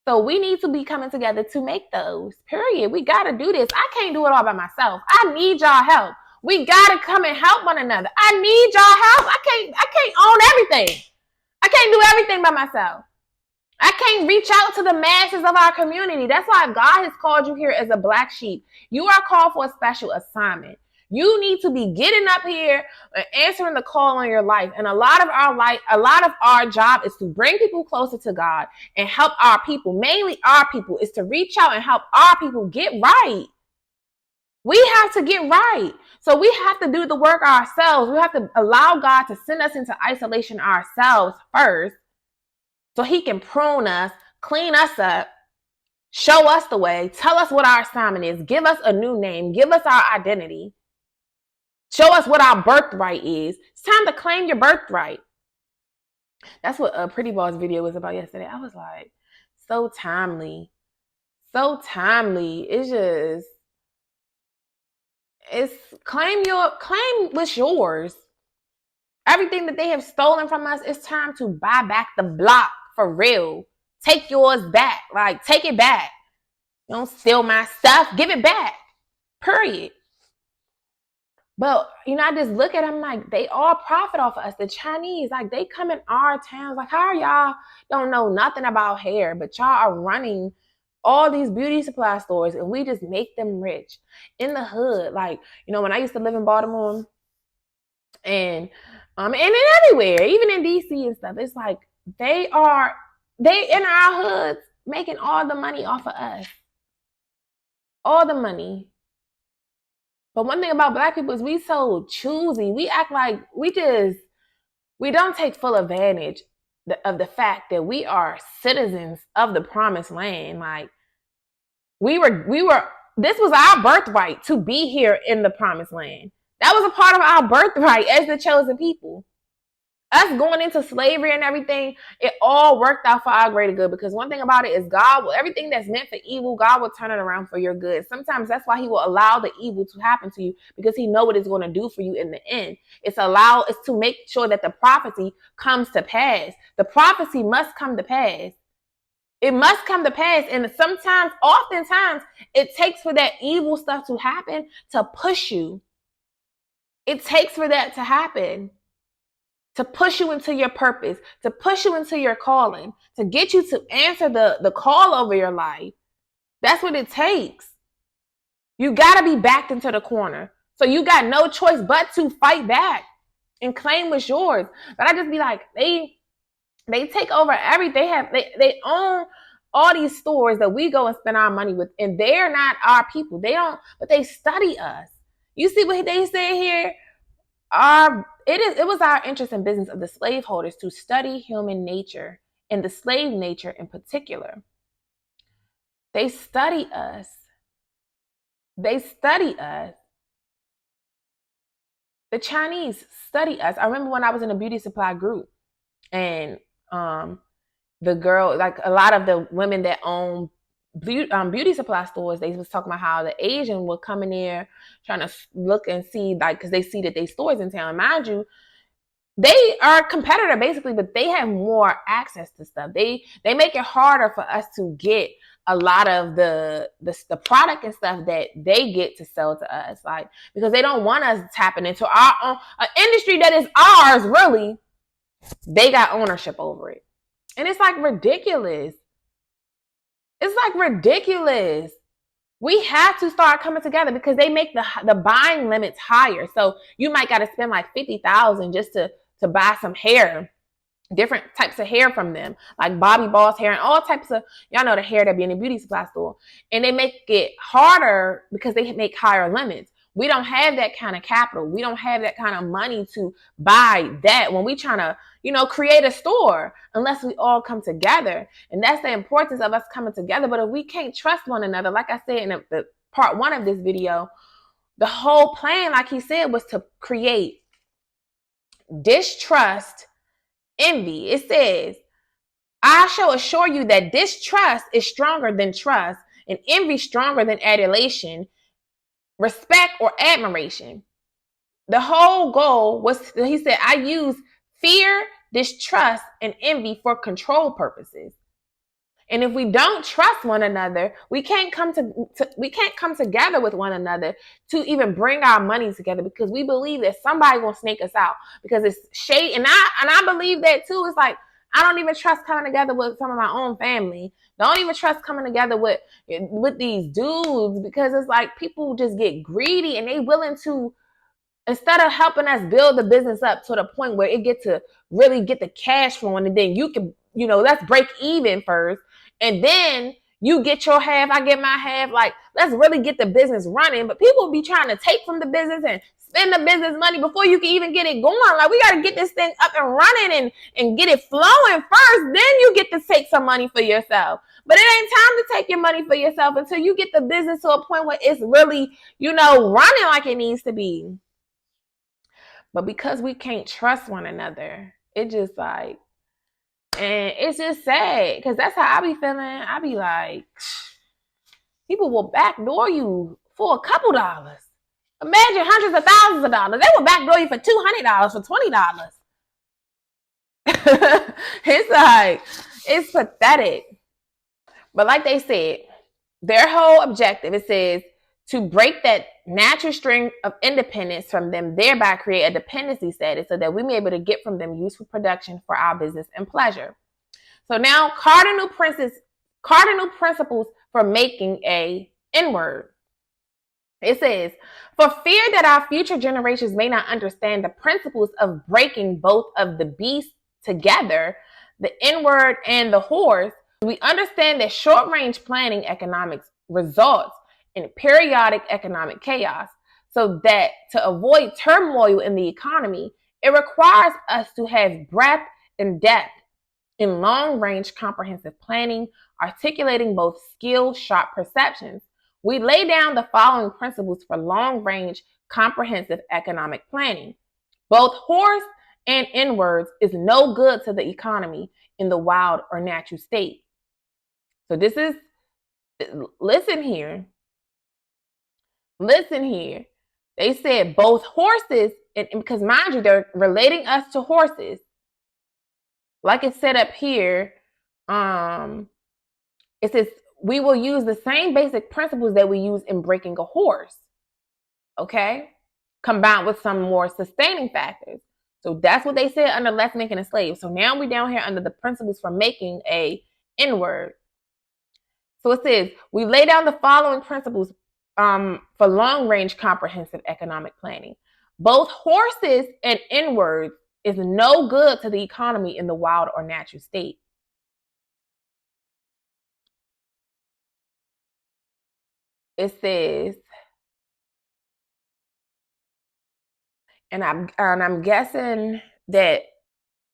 So we need to be coming together to make those, period. We got to do this. I can't do it all by myself. I need y'all help. We got to come and help one another. I need y'all help. I can't own everything. I can't do everything by myself. I can't reach out to the masses of our community. That's why God has called you here as a black sheep. You are called for a special assignment. You need to be getting up here and answering the call on your life. And a lot of our job is to bring people closer to God and help our people, mainly our people, is to reach out and help our people get right. We have to get right. So we have to do the work ourselves. We have to allow God to send us into isolation ourselves first so he can prune us, clean us up, show us the way, tell us what our assignment is, give us a new name, give us our identity, show us what our birthright is. It's time to claim your birthright. That's what a Pretty Boss video was about yesterday. I was like, so timely. So timely. It's claim what's yours. Everything that they have stolen from us, it's time to buy back the block for real. Take yours back. Like, take it back. Don't steal my stuff. Give it back. Period. But, you know, I just look at them like they all profit off of us. The Chinese, like, they come in our towns. Like, how are y'all don't know nothing about hair, but y'all are running all these beauty supply stores and we just make them rich in the hood. Like, you know, when I used to live in Baltimore and everywhere, even in DC and stuff, it's like they in our hoods making all the money off of us. All the money. But one thing about black people is we so choosy. We act like we don't take full advantage of the fact that we are citizens of the promised land. Like this was our birthright to be here in the promised land. That was a part of our birthright as the chosen people. Us going into slavery and everything, it all worked out for our greater good. Because one thing about it is everything that's meant for evil, God will turn it around for your good. Sometimes that's why he will allow the evil to happen to you, because he knows what it's going to do for you in the end. It's to make sure that the prophecy comes to pass. The prophecy must come to pass. It must come to pass. And oftentimes, it takes for that evil stuff to happen to push you. It takes for that to happen, to push you into your purpose, to push you into your calling, to get you to answer the call over your life. That's what it takes. You got to be backed into the corner. So you got no choice but to fight back and claim what's yours. But I just be like, they take over everything. They own all these stores that we go and spend our money with, and they're not our people. They don't, but they study us. You see what they say here? It was our interest in business of the slaveholders to study human nature, and the slave nature in particular. They study us. They study us. The Chinese study us. I remember when I was in a beauty supply group, and the girl, like a lot of the women that own beauty supply stores, they was talking about how the Asian would come in there trying to look and see, like, because they see that they stores in town. And mind you, they are a competitor basically, but they have more access to stuff. They make it harder for us to get a lot of the product and stuff that they get to sell to us, like, because they don't want us tapping into our own industry that is ours. Really, they got ownership over it, and it's like ridiculous. It's like ridiculous. We have to start coming together because they make the buying limits higher. So you might got to spend like $50,000 just to buy some hair, different types of hair from them, like Bobby Boss hair and all types of, y'all know the hair that be in a beauty supply store. And they make it harder because they make higher limits. We don't have that kind of capital. We don't have that kind of money to buy that when we trying to, create a store, unless we all come together. And that's the importance of us coming together. But if we can't trust one another, like I said in the part 1 of this video, the whole plan, like he said, was to create distrust, envy. It says, I shall assure you that distrust is stronger than trust, and envy stronger than adulation, respect, or admiration. The whole goal was, he said, I use fear, distrust, and envy for control purposes. And if we don't trust one another, we can't come together with one another to even bring our money together, because we believe that somebody will snake us out because it's shade. And I believe that too. It's like, I don't even trust coming together with some of my own family. Don't even trust coming together with these dudes, because it's like people just get greedy and they willing to, instead of helping us build the business up to the point where it get to really get the cash flowing, and then you can, let's break even first, and then you get your half, I get my half. Like, let's really get the business running. But people be trying to take from the business and spend the business money before you can even get it going. Like, we got to get this thing up and running and get it flowing first. Then you get to take some money for yourself. But it ain't time to take your money for yourself until you get the business to a point where it's really, running like it needs to be. But because we can't trust one another, it just like, and it's just sad, because that's how I be feeling. I be like, people will backdoor you for a couple dollars. Imagine hundreds of thousands of dollars. They will backdoor you for $200, for $20. It's like, it's pathetic. But like they said, their whole objective, it says, to break that natural string of independence from them, thereby create a dependency status so that we may be able to get from them useful production for our business and pleasure. So now, cardinal principles for making a N-word. It says, for fear that our future generations may not understand the principles of breaking both of the beasts together, the N-word and the horse, we understand that short-range planning economics results in periodic economic chaos, so that to avoid turmoil in the economy, it requires us to have breadth and depth in long-range comprehensive planning, articulating both skilled, sharp perceptions. We lay down the following principles for long-range comprehensive economic planning. Both horse and N-words is no good to the economy in the wild or natural state. So this is, listen here. They said both horses, and because mind you, they're relating us to horses. Like it said up here, it says we will use the same basic principles that we use in breaking a horse. Okay? combined with some more sustaining factors. So that's what they said under Let's Make a Slave. So now we're down here under the principles for making a N-word. So it says, we lay down the following principles for long-range comprehensive economic planning. Both horses and N-words is no good to the economy in the wild or natural state. It says, and I'm guessing that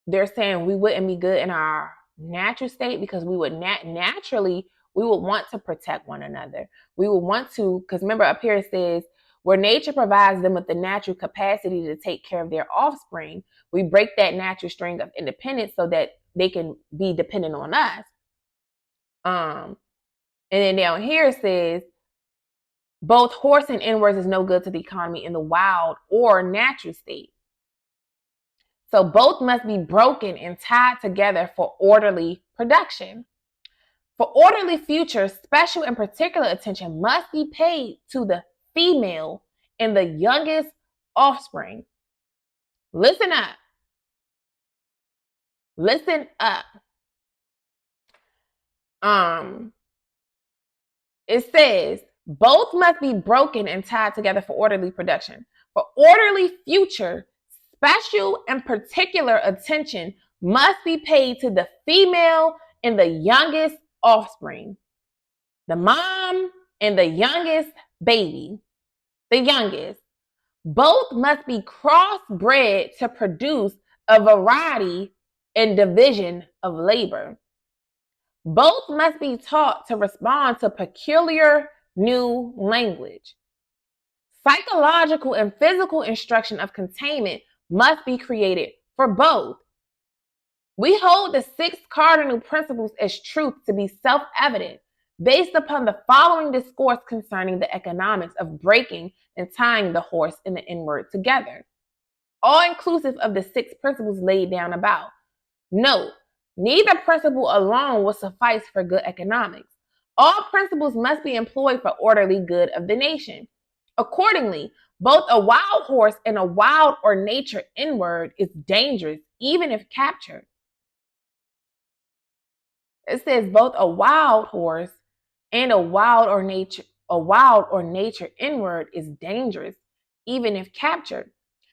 they're saying we wouldn't be good in our natural state because we would naturally we would want to protect one another. We would want to, because remember up here it says, where nature provides them with the natural capacity to take care of their offspring, we break that natural string of independence so that they can be dependent on us. And then down here it says, both horse and N-words is no good to the economy in the wild or natural state. So both must be broken and tied together for orderly production. For orderly future, special and particular attention must be paid to the female and the youngest offspring. Listen up. Listen up. It says both must be broken and tied together for orderly production. For orderly future, special and particular attention must be paid to the female and the youngest offspring. The mom and the youngest baby. The youngest. Both must be crossbred to produce a variety and division of labor. Both must be taught to respond to peculiar new language. Psychological and physical instruction of containment must be created for both. We hold the 6 cardinal principles as truth to be self-evident based upon the following discourse concerning the economics of breaking and tying the horse and the N-word together, all inclusive of the 6 principles laid down above. Note, neither principle alone will suffice for good economics. All principles must be employed for orderly good of the nation. Accordingly, both a wild horse and a wild or nature N-word is dangerous, even if captured. It says both a wild horse and a wild or nature N-word is dangerous, even if captured,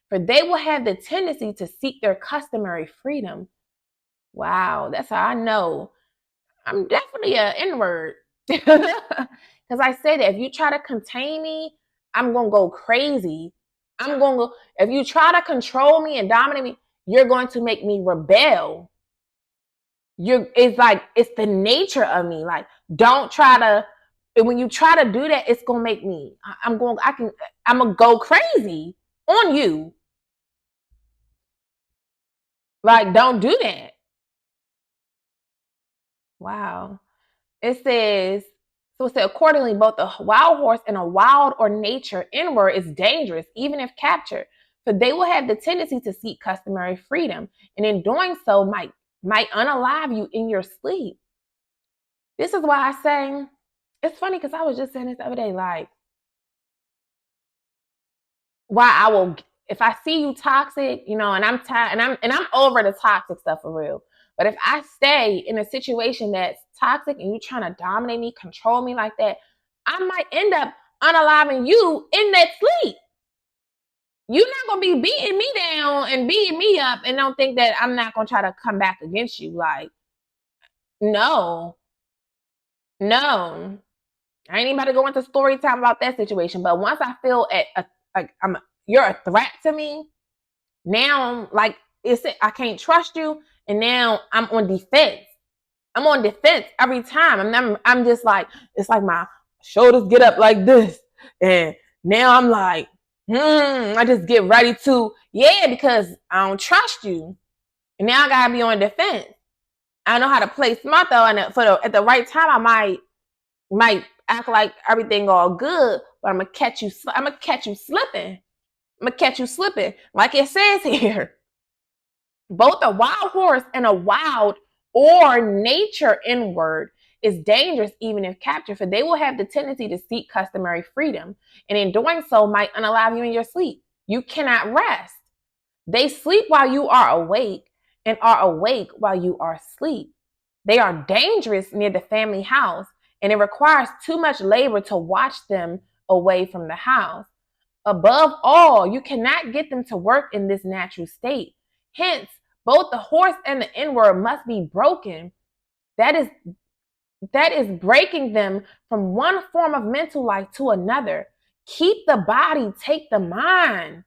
for they will have the tendency to seek their customary freedom. Wow, that's how I know I'm definitely an N-word. Because I say that if you try to contain me, I'm going to go crazy. If you try to control me and dominate me, you're going to make me rebel. It's the nature of me. Like, don't try to, when you try to do that, it's going to make me, I'm going to go crazy on you. Like, don't do that. Wow. It says, accordingly, both a wild horse and a wild or nature N-word is dangerous, even if captured, for they will have the tendency to seek customary freedom, and in doing so might unalive you in your sleep. This is why I say, it's funny because I was just saying this the other day, like, if I see you toxic, and I'm tired, and I'm over the toxic stuff for real. But if I stay in a situation that's toxic and you're trying to dominate me, control me like that, I might end up unaliving you in that sleep. You're not going to be beating me down and beating me up and don't think that I'm not going to try to come back against you. Like, no. I ain't even about to go into story time about that situation. But once I feel you're a threat to me, now, like, I can't trust you. And now I'm on defense. I'm on defense every time. I'm just like, it's like my shoulders get up like this. And now I'm like, I just get ready to, because I don't trust you. And now I gotta be on defense. I know how to play smart though, and at the right time I might act like everything all good, but I'm gonna catch you slipping. Like it says here. Both a wild horse and a wild or nature N-word is dangerous even if captured, for they will have the tendency to seek customary freedom, and in doing so might unalive you in your sleep. You cannot rest. They sleep while you are awake and are awake while you are asleep. They are dangerous near the family house, and it requires too much labor to watch them away from the house. Above all, you cannot get them to work in this natural state. Hence, both the horse and the inward must be broken. That is breaking them from one form of mental life to another. Keep the body, take the mind.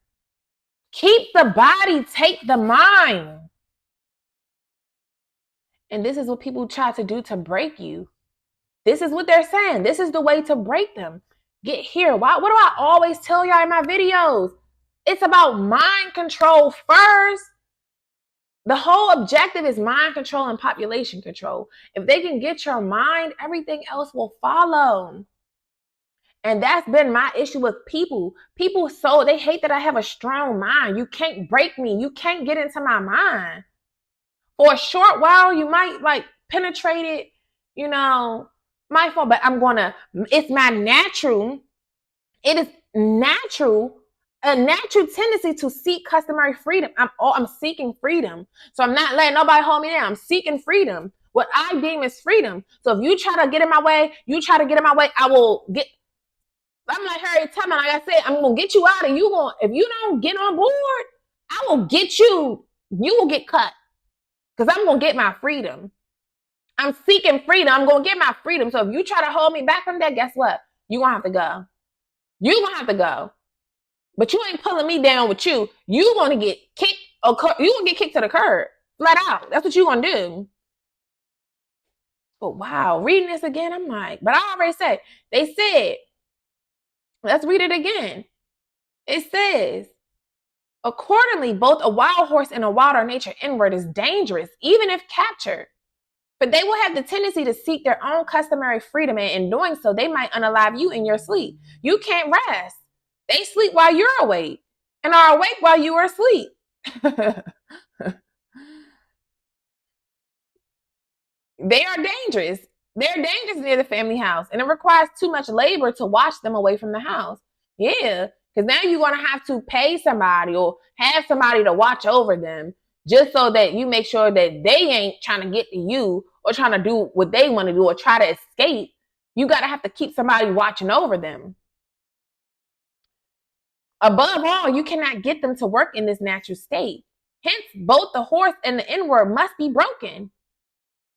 Keep the body, take the mind. And this is what people try to do to break you. This is what they're saying. This is the way to break them. Get here. Why? What do I always tell y'all in my videos? It's about mind control first. The whole objective is mind control and population control. If they can get your mind, everything else will follow. And that's been my issue with people. People, so they hate that I have a strong mind. You can't break me. You can't get into my mind. For a short while, you might like penetrate it, my fault, but it's my natural. It is natural, a natural tendency to seek customary freedom. I'm seeking freedom. So I'm not letting nobody hold me down. I'm seeking freedom. What I deem is freedom. So if you try to get in my way, I will get. I'm like Harriet Tubman. Like I said, I'm gonna get you out, and if you don't get on board, I will get you. You will get cut, because I'm gonna get my freedom. I'm seeking freedom. I'm gonna get my freedom. So if you try to hold me back from that, guess what? You're gonna have to go. You're gonna have to go. But you ain't pulling me down with you. You're gonna get kicked, or you're gonna get kicked to the curb, flat out. That's what you're gonna do. But wow, reading this again, I'm like, but I already said, they said, let's read it again. It says, accordingly, both a wild horse and a wilder nature inward is dangerous, even if captured. But they will have the tendency to seek their own customary freedom, and in doing so, they might unalive you in your sleep. You can't rest. They sleep while you're awake and are awake while you are asleep. They are dangerous. They're dangerous near the family house, and it requires too much labor to watch them away from the house. Yeah, because now you're going to have to pay somebody or have somebody to watch over them, just so that you make sure that they ain't trying to get to you or trying to do what they want to do or try to escape. You got to have to keep somebody watching over them. Above all, you cannot get them to work in this natural state. Hence, both the horse and the inward must be broken.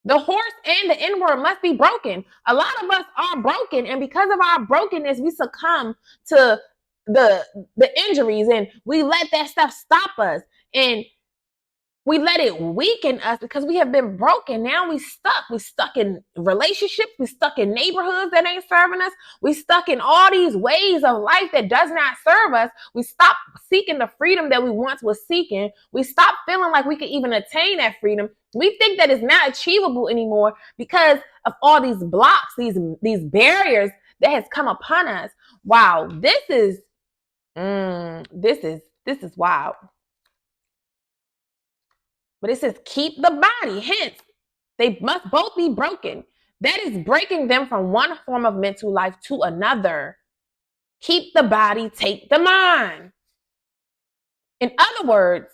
The horse and the inward must be broken. A lot of us are broken, and because of our brokenness, we succumb to the injuries, and we let that stuff stop us, and we let it weaken us because we have been broken. Now we stuck. We stuck in relationships. We stuck in neighborhoods that ain't serving us. We stuck in all these ways of life that does not serve us. We stop seeking the freedom that we once was seeking. We stop feeling like we can even attain that freedom. We think that it's not achievable anymore because of all these blocks, these barriers that has come upon us. Wow, this is wild. But it says, keep the body. Hence, they must both be broken. That is breaking them from one form of mental life to another. Keep the body, take the mind. In other words,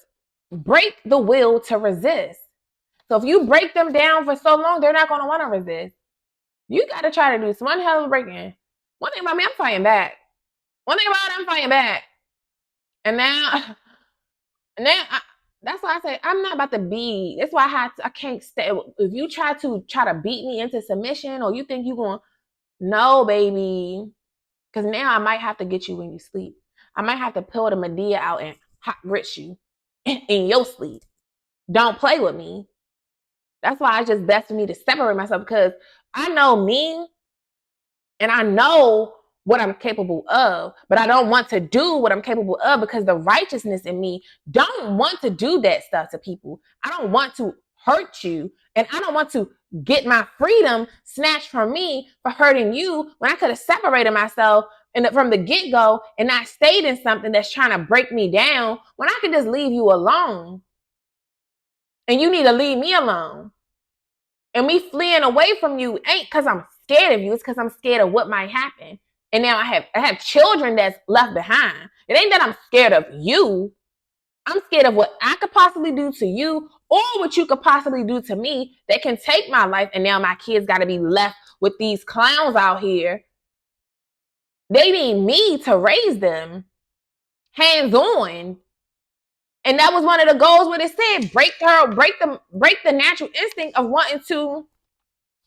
break the will to resist. So if you break them down for so long, they're not going to want to resist. You got to try to do some one hell of a breaking. One thing about me, I'm fighting back. I'm fighting back. And now that's why I say I'm not about to be. That's why I can't stay. If you try to beat me into submission, or you think you're going, no, baby, because now I might have to get you when you sleep. I might have to pull the Medea out and hot grits you in your sleep. Don't play with me. That's why it's just best for me to separate myself, because I know me and I know what I'm capable of, but I don't want to do what I'm capable of because the righteousness in me don't want to do that stuff to people. I don't want to hurt you, and I don't want to get my freedom snatched from me for hurting you when I could have separated myself from the get-go and not stayed in something that's trying to break me down when I could just leave you alone. And you need to leave me alone. And me fleeing away from you ain't because I'm scared of you. It's because I'm scared of what might happen. And now I have children that's left behind. It ain't that I'm scared of you. I'm scared of what I could possibly do to you or what you could possibly do to me that can take my life. And now my kids got to be left with these clowns out here. They need me to raise them hands on. And that was one of the goals where it said break the natural instinct of wanting to,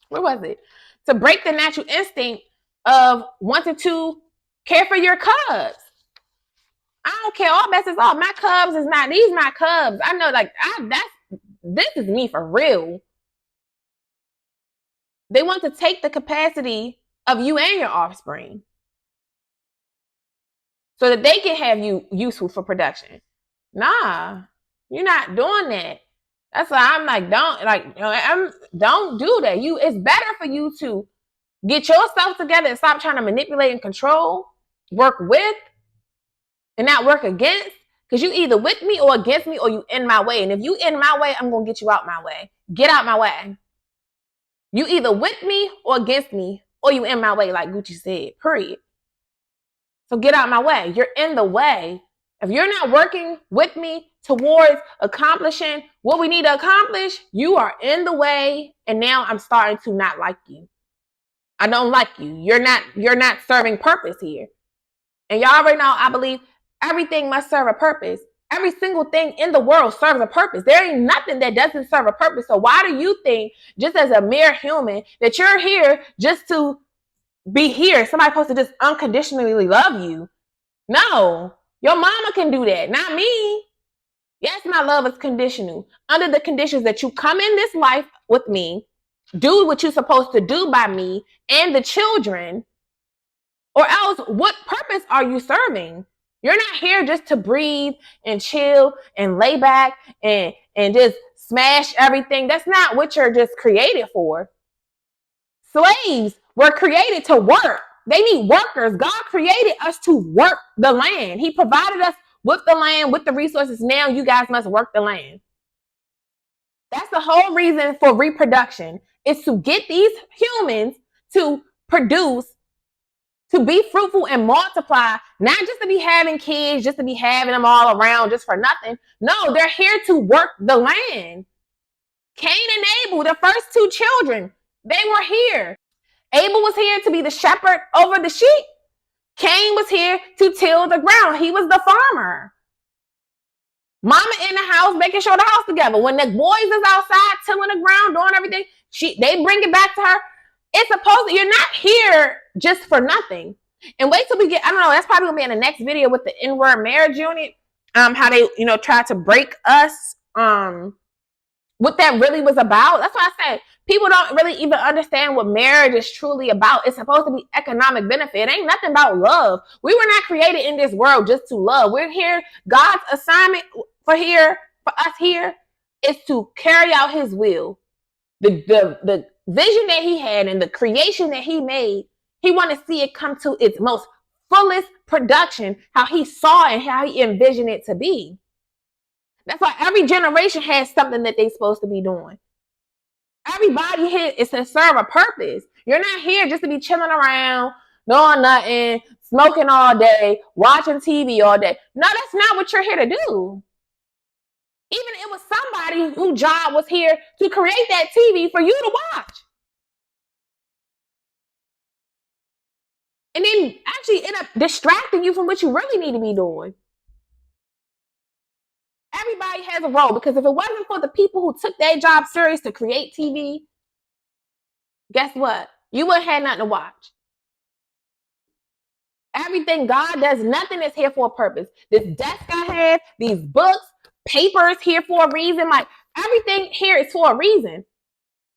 where was it? To break the natural instinct of wanting to care for your cubs. I don't care. All best is all. My cubs is not, these my cubs. I know, like, this is me for real. They want to take the capacity of you and your offspring so that they can have you useful for production. Nah, you're not doing that. That's why I'm like, don't do that. It's better for you to get yourself together and stop trying to manipulate and control, work with, and not work against. Because you either with me or against me or you in my way. And if you in my way, I'm going to get you out my way. Get out my way. You either with me or against me or you in my way, like Gucci said, period. So get out my way. You're in the way. If you're not working with me towards accomplishing what we need to accomplish, you are in the way. And now I'm starting to not like you. I don't like you. You're not serving purpose here. And y'all already know, I believe everything must serve a purpose. Every single thing in the world serves a purpose. There ain't nothing that doesn't serve a purpose. So why do you think, just as a mere human, that you're here just to be here? Somebody's supposed to just unconditionally love you. No, your mama can do that, not me. Yes, my love is conditional. Under the conditions that you come in this life with me, do what you're supposed to do by me and the children, or else what purpose are you serving? You're not here just to breathe and chill and lay back and just smash everything. That's not what you're just created for. Slaves were created to work. They need workers. God created us to work the land. He provided us with the land, with the resources. Now you guys must work the land. That's the whole reason for reproduction, is to get these humans to produce, to be fruitful and multiply, not just to be having kids, just to be having them all around just for nothing. No, they're here to work the land. Cain and Abel, the first two children, they were here. Abel was here to be the shepherd over the sheep. Cain was here to till the ground. He was the farmer. Mama in the house, making sure the house together. When the boys is outside tilling the ground, doing everything, they bring it back to her. It's supposed to, you're not here just for nothing. And wait till we get, I don't know, that's probably gonna be in the next video with the N-word marriage unit. How they, tried to break us, what that really was about. That's why I said people don't really even understand what marriage is truly about. It's supposed to be economic benefit. It ain't nothing about love. We were not created in this world just to love. We're here. God's assignment for us here is to carry out his will. The vision that he had and the creation that he made, he wanted to see it come to its most fullest production, how he saw and how he envisioned it to be. That's why every generation has something that they're supposed to be doing. Everybody here is to serve a purpose. You're not here just to be chilling around, doing nothing, smoking all day, watching TV all day. No, that's not what you're here to do. Even it was somebody whose job was here to create that TV for you to watch. And then actually end up distracting you from what you really need to be doing. Everybody has a role, because if it wasn't for the people who took their job serious to create TV, guess what? You wouldn't have nothing to watch. Everything God does, nothing is here for a purpose. This desk I have, these books, papers here for a reason. Like, everything here is for a reason.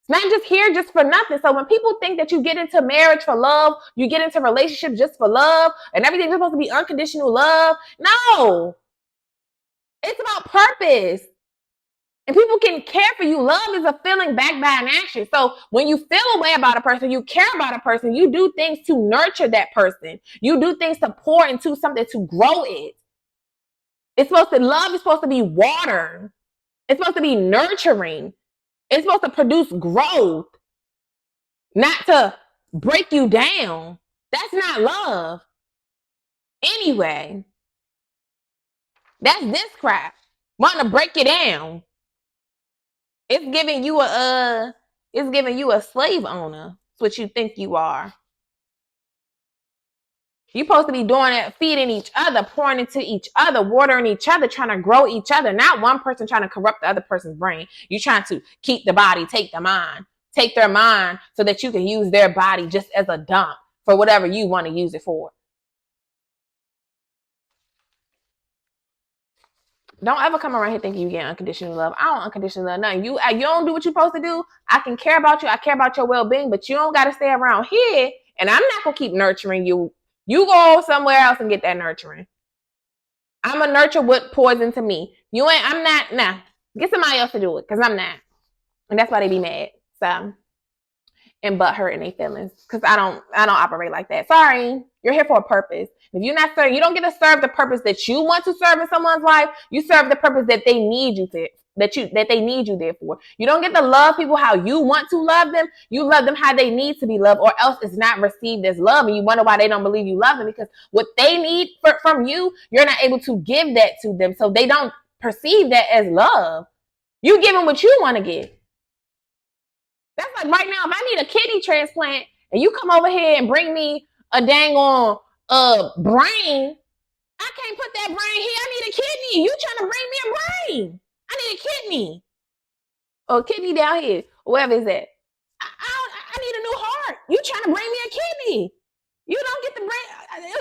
It's not just here just for nothing. So when people think that you get into marriage for love, you get into relationships just for love, and everything's supposed to be unconditional love, no. It's about purpose. And people can care for you. Love is a feeling backed by an action. So when you feel a way about a person, you care about a person, you do things to nurture that person. You do things to pour into something to grow it. Love is supposed to be water. It's supposed to be nurturing. It's supposed to produce growth, not to break you down. That's not love. Anyway, that's this crap. Want to break it down. It's giving you a slave owner. It's what you think you are. You're supposed to be doing it, feeding each other, pouring into each other, watering each other, trying to grow each other. Not one person trying to corrupt the other person's brain. You're trying to keep the body, take the mind. Take their mind so that you can use their body just as a dump for whatever you want to use it for. Don't ever come around here thinking you get unconditional love. I don't unconditional love nothing. You don't do what you're supposed to do. I can care about you. I care about your well-being, but you don't got to stay around here. And I'm not going to keep nurturing you. You go somewhere else and get that nurturing. I'm going to nurture what pours into me. I'm not. Nah. Get somebody else to do it because I'm not. And that's why they be mad. So, and butt hurt in their feelings because I don't operate like that. Sorry. You're here for a purpose. If you're not serving, you don't get to serve the purpose that you want to serve in someone's life. You serve the purpose that they need you for, that they need you there for. You don't get to love people how you want to love them. You love them how they need to be loved, or else it's not received as love. And you wonder why they don't believe you love them, because what they need from you, you're not able to give that to them. So they don't perceive that as love. You give them what you want to give. That's like right now, if I need a kidney transplant and you come over here and bring me a dang on brain, I can't put that brain here. I need a kidney. You trying to bring me a brain. I need a kidney. Or a kidney down here. Wherever it's at. I need a new heart. You trying to bring me a kidney. You don't get the brain.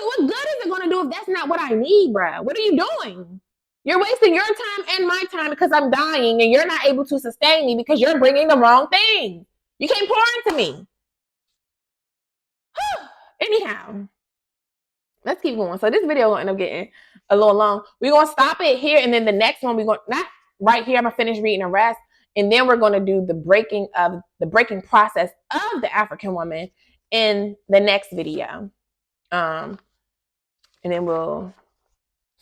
What good is it going to do if that's not what I need, bruh? What are you doing? You're wasting your time and my time because I'm dying and you're not able to sustain me because you're bringing the wrong thing. You can't pour into me. Anyhow, let's keep going. So this video will end up getting a little long. We're going to stop it here, and then the next one, we're going not right here. I'm going to finish reading the rest, and then we're going to do the breaking process of the African woman in the next video. And then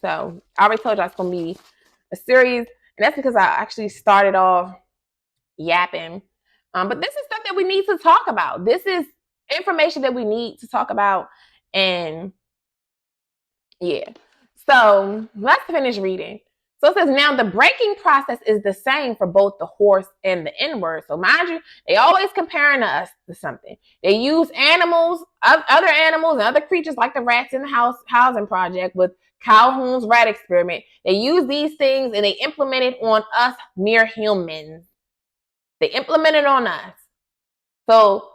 so I already told y'all it's going to be a series, and that's because I actually started off yapping. But this is stuff that we need to talk about. This is information that we need to talk about. And yeah. So let's finish reading. So it says, now the breaking process is the same for both the horse and the N-word. So mind you, they always comparing us to something. They use animals, other animals and other creatures like the rats in the housing project with Calhoun's rat experiment. They use these things and they implement it on us mere humans. They implement it on us. So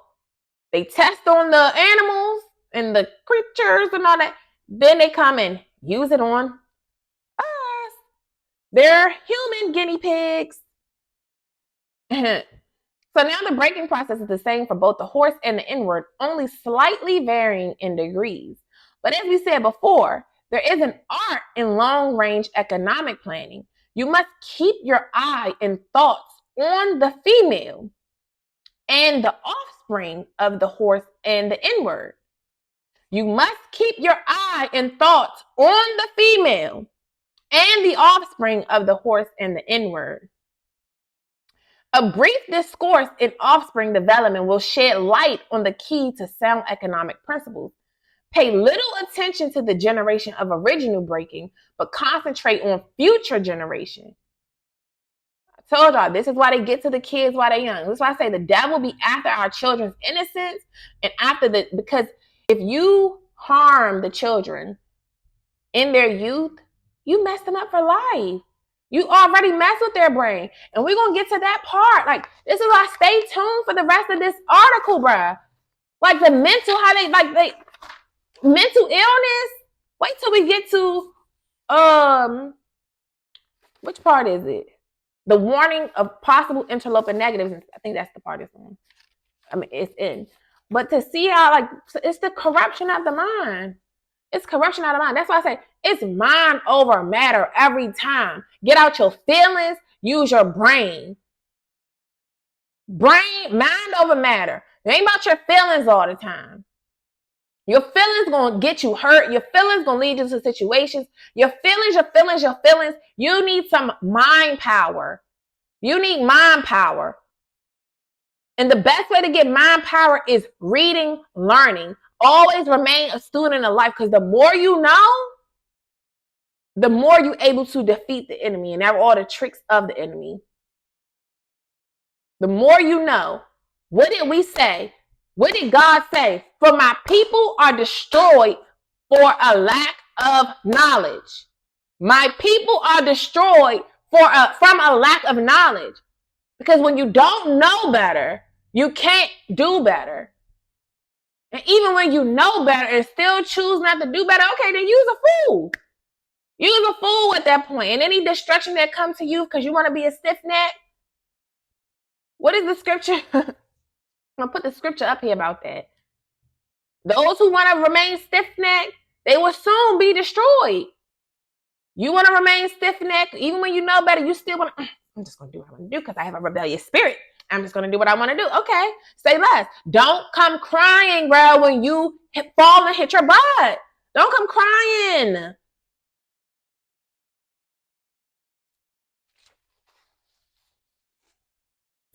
they test on the animals and the creatures and all that. Then they come and use it on us. They're human guinea pigs. So now the breaking process is the same for both the horse and the N-word, only slightly varying in degrees. But as we said before, there is an art in long-range economic planning. You must keep your eye and thoughts on the female and the offspring of the horse and the N-word. You must keep your eye and thoughts on the female and the offspring of the horse and the N-word. A brief discourse in offspring development will shed light on the key to sound economic principles. Pay little attention to the generation of original breaking, but concentrate on future generation. I told y'all, this is why they get to the kids while they're young. This is why I say the devil be after our children's innocence and because if you harm the children in their youth, you mess them up for life. You already mess with their brain. And we're going to get to that part. Like, this is why stay tuned for the rest of this article, bruh. Like the mental illness. Wait till we get to, which part is it? The warning of possible interloping negatives. I think that's the part it's on. I mean, it's in. But to see how, it's the corruption of the mind. It's corruption of the mind. That's why I say it's mind over matter every time. Get out your feelings. Use your brain. Mind over matter. It ain't about your feelings all the time. Your feelings gonna get you hurt. Your feelings gonna lead you to situations. Your feelings. You need some mind power. You need mind power. And the best way to get mind power is reading, learning. Always remain a student of life, because the more you know, the more you're able to defeat the enemy and have all the tricks of the enemy. The more you know. What did we say? What did God say? For my people are destroyed for a lack of knowledge. My people are destroyed from a lack of knowledge. Because when you don't know better, you can't do better. And even when you know better and still choose not to do better, okay, then use a fool. Use a fool at that point. And any destruction that comes to you because you want to be a stiff neck. What is the scripture? I'm going to put the scripture up here about that. Those who want to remain stiff neck, they will soon be destroyed. You want to remain stiff neck, even when you know better, you still want to, I'm just going to do what I want to do because I have a rebellious spirit. I'm just going to do what I want to do. Okay, say less. Don't come crying, bro, when you fall and hit your butt. Don't come crying.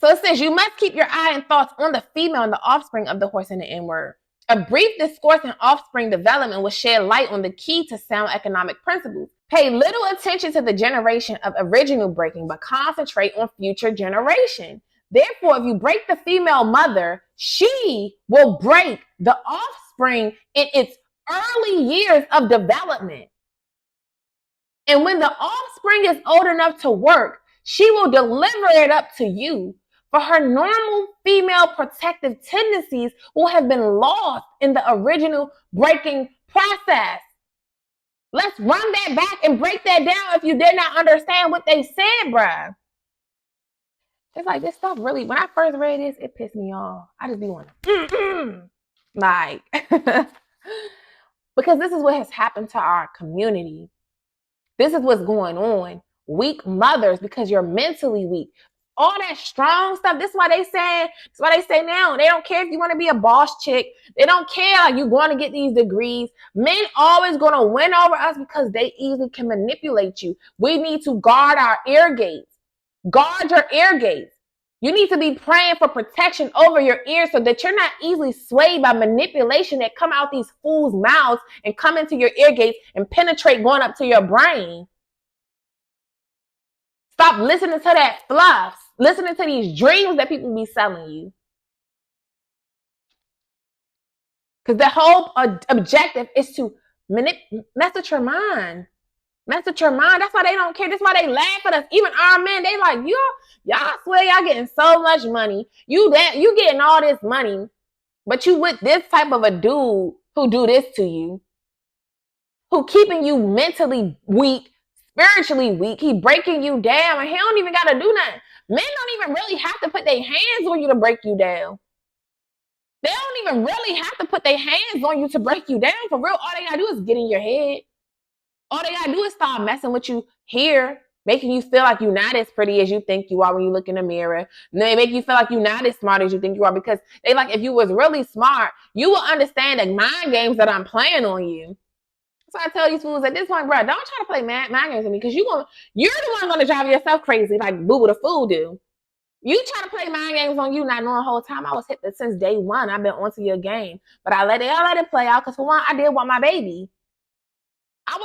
So it says, you must keep your eye and thoughts on the female and the offspring of the horse and the N-word. A brief discourse on offspring development will shed light on the key to sound economic principles. Pay little attention to the generation of original breaking, but concentrate on future generation. Therefore, if you break the female mother, she will break the offspring in its early years of development. And when the offspring is old enough to work, she will deliver it up to you. For her normal female protective tendencies will have been lost in the original breaking process. Let's run that back and break that down if you did not understand what they said, bruh. It's like this stuff really, when I first read this, it pissed me off. I just be wanting, like, because this is what has happened to our community. This is what's going on. Weak mothers, because you're mentally weak. All that strong stuff. This is why they say now, they don't care if you want to be a boss chick. They don't care like you going to get these degrees. Men always going to win over us because they easily can manipulate you. We need to guard our ear gates. Guard your ear gates. You need to be praying for protection over your ears so that you're not easily swayed by manipulation that come out these fools' mouths and come into your ear gates and penetrate going up to your brain. Stop listening to that fluff. Listening to these dreams that people be selling you. Because the whole objective is to mess with your mind. Mess with your mind. That's why they don't care. That's why they laugh at us. Even our men, they like, y'all swear y'all getting so much money. You getting all this money, but you with this type of a dude who do this to you, who keeping you mentally weak, spiritually weak. He breaking you down, and he don't even got to do nothing. Men don't even really have to put their hands on you to break you down. They don't even really have to put their hands on you to break you down. For real, all they got to do is get in your head. All they got to do is start messing with you here, making you feel like you're not as pretty as you think you are when you look in the mirror. And they make you feel like you're not as smart as you think you are, because they like, if you was really smart, you will understand the mind games that I'm playing on you. So I tell these fools at this point, bro, don't try to play mind games with me, because you're the one going to drive yourself crazy like Boo the Fool do. You try to play mind games on you, not knowing the whole time I was hit since day one. I've been onto your game. But I let it play out, because for one, I did want my baby. I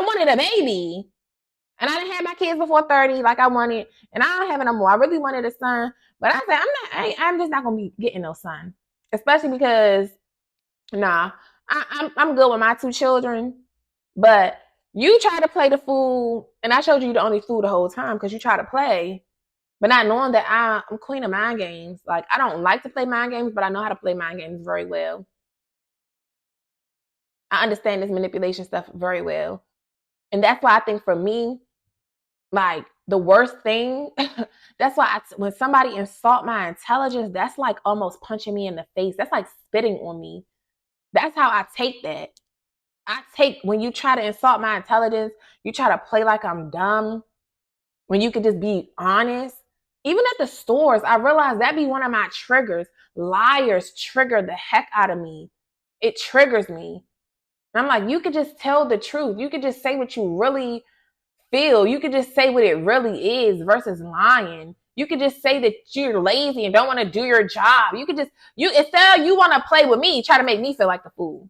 wanted a baby. And I didn't have my kids before 30 like I wanted. And I don't have it no more. I really wanted a son. But I said, I'm just not going to be getting no son. Especially because, I'm good with my 2 children. But you try to play the fool, and I showed you the only fool the whole time because you try to play, but not knowing that I'm queen of mind games. Like, I don't like to play mind games, but I know how to play mind games very well. I understand this manipulation stuff very well. And that's why I think for me, like, the worst thing, that's why when somebody insult my intelligence, that's like almost punching me in the face. That's like spitting on me. That's how I take that. When you try to insult my intelligence, you try to play like I'm dumb, when you could just be honest. Even at the stores, I realized that be one of my triggers. Liars trigger the heck out of me. It triggers me. And I'm like, you could just tell the truth. You could just say what you really feel. You could just say what it really is versus lying. You could just say that you're lazy and don't want to do your job. You could just, instead you want to play with me, try to make me feel like the fool.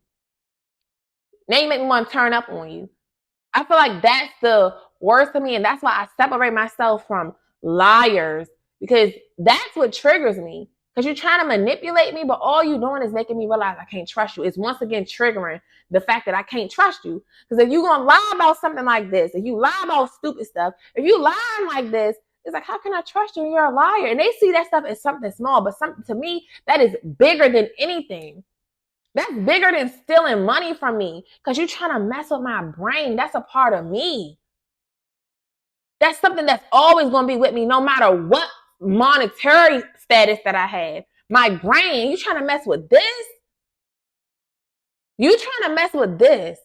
Now you make me want to turn up on you. I feel like that's the worst of me, and that's why I separate myself from liars, because that's what triggers me. Because you're trying to manipulate me, but all you're doing is making me realize I can't trust you. It's once again triggering the fact that I can't trust you. Because if you're going to lie about something like this, if you lie about stupid stuff, if you lying like this, it's like, how can I trust you when you're a liar? And they see that stuff as something small, but something to me that is bigger than anything. That's bigger than stealing money from me, because you're trying to mess with my brain. That's a part of me. That's something that's always going to be with me no matter what monetary status that I have. My brain, you trying to mess with this? You trying to mess with this?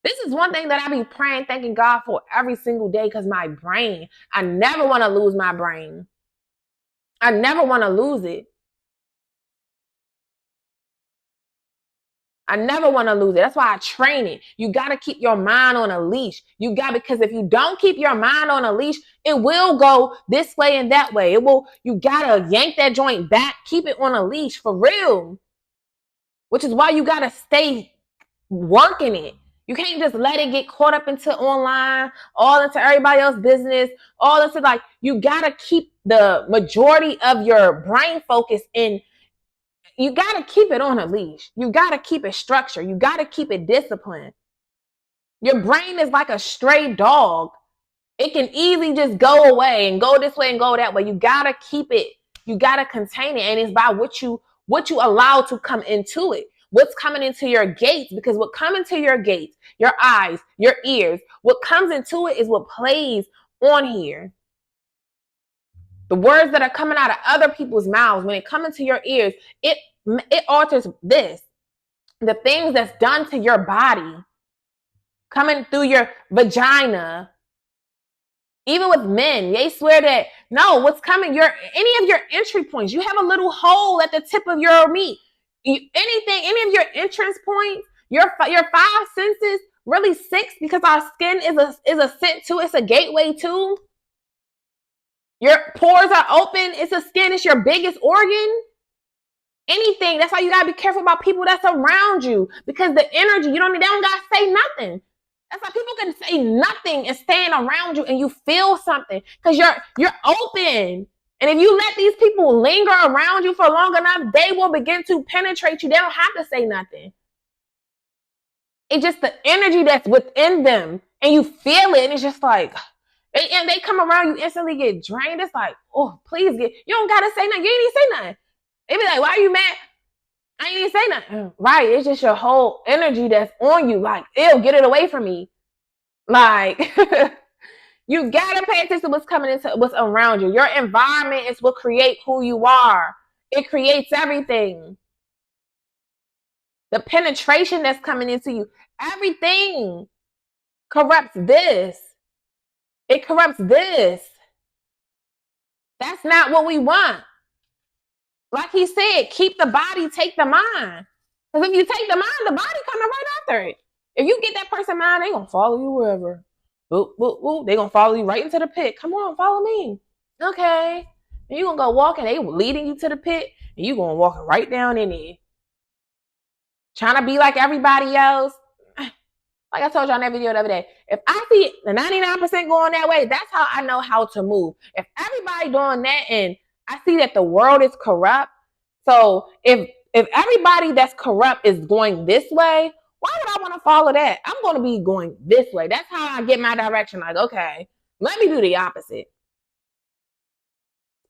This is one thing that I be praying, thanking God for every single day, because my brain, I never want to lose my brain. I never want to lose it. I never want to lose it. That's why I train it. You got to keep your mind on a leash. Because if you don't keep your mind on a leash, it will go this way and that way. You got to yank that joint back, keep it on a leash for real. Which is why you got to stay working it. You can't just let it get caught up into online, all into everybody else's business, all into like, you got to keep the majority of your brain focus in. You got to keep it on a leash. You got to keep it structured. You got to keep it disciplined. Your brain is like a stray dog. It can easily just go away and go this way and go that way. You got to keep it. You got to contain it. And it's by what you allow to come into it. What's coming into your gates, because what comes into your gates, your eyes, your ears, what comes into it is what plays on here. The words that are coming out of other people's mouths, when it comes into your ears, it alters this. The things that's done to your body, coming through your vagina. Even with men, they swear that, no, what's coming, any of your entry points, you have a little hole at the tip of your meat. Any of your entrance points, your five senses, really six, because our skin is a scent too. It's a gateway too. Your pores are open. It's a skin. It's your biggest organ. Anything. That's why you gotta be careful about people that's around you, because the energy, they don't gotta say nothing. That's why people can say nothing and stand around you and you feel something, because you're open. And if you let these people linger around you for long enough, they will begin to penetrate you. They don't have to say nothing. It's just the energy that's within them, and you feel it, and it's just like, and they come around, you instantly get drained. It's like, oh, please you don't gotta say nothing. You ain't even say nothing. They be like, why are you mad? I ain't even say nothing. Right, it's just your whole energy that's on you. Like, ew, get it away from me. Like, you gotta pay attention to what's coming into what's around you. Your environment is what creates who you are. It creates everything. The penetration that's coming into you, everything corrupts this. It corrupts this. That's not what we want. Like he said, keep the body, take the mind. Because if you take the mind, the body coming right after it. If you get that person mind, they gonna follow you wherever. Boop, boop, boop. They gonna follow you right into the pit. Come on, follow me. Okay. And you gonna go walking, they leading you to the pit, and you gonna walk right down in there. Trying to be like everybody else. Like I told y'all in that video the other day, if I see the 99% going that way, that's how I know how to move. If everybody doing that and I see that the world is corrupt, so if everybody that's corrupt is going this way, why would I want to follow that? I'm going to be going this way. That's how I get my direction. Like, okay, let me do the opposite.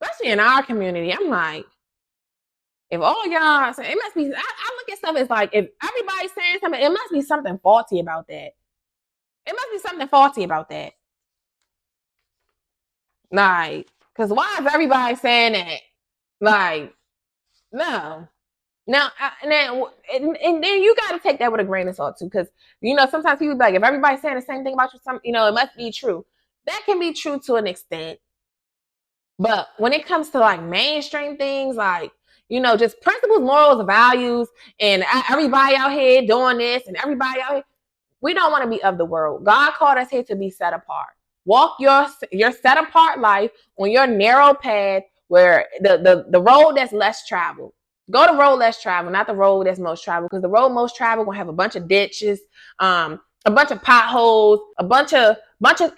Especially in our community, I'm like, if all y'all say, it must be, I look at stuff as like, if everybody's saying something, it must be something faulty about that. It must be something faulty about that. Like, because why is everybody saying that? Like, no. Now, and then you got to take that with a grain of salt too, because sometimes people be like, if everybody's saying the same thing about you, it must be true. That can be true to an extent, but when it comes to like mainstream things, like just principles, morals, values, and everybody out here doing this and everybody out here, we don't want to be of the world. God called us here to be set apart. Walk your set apart life on your narrow path where the road that's less traveled. Go the road less traveled, not the road that's most traveled, because the road most traveled gonna have a bunch of ditches, a bunch of potholes, a bunch of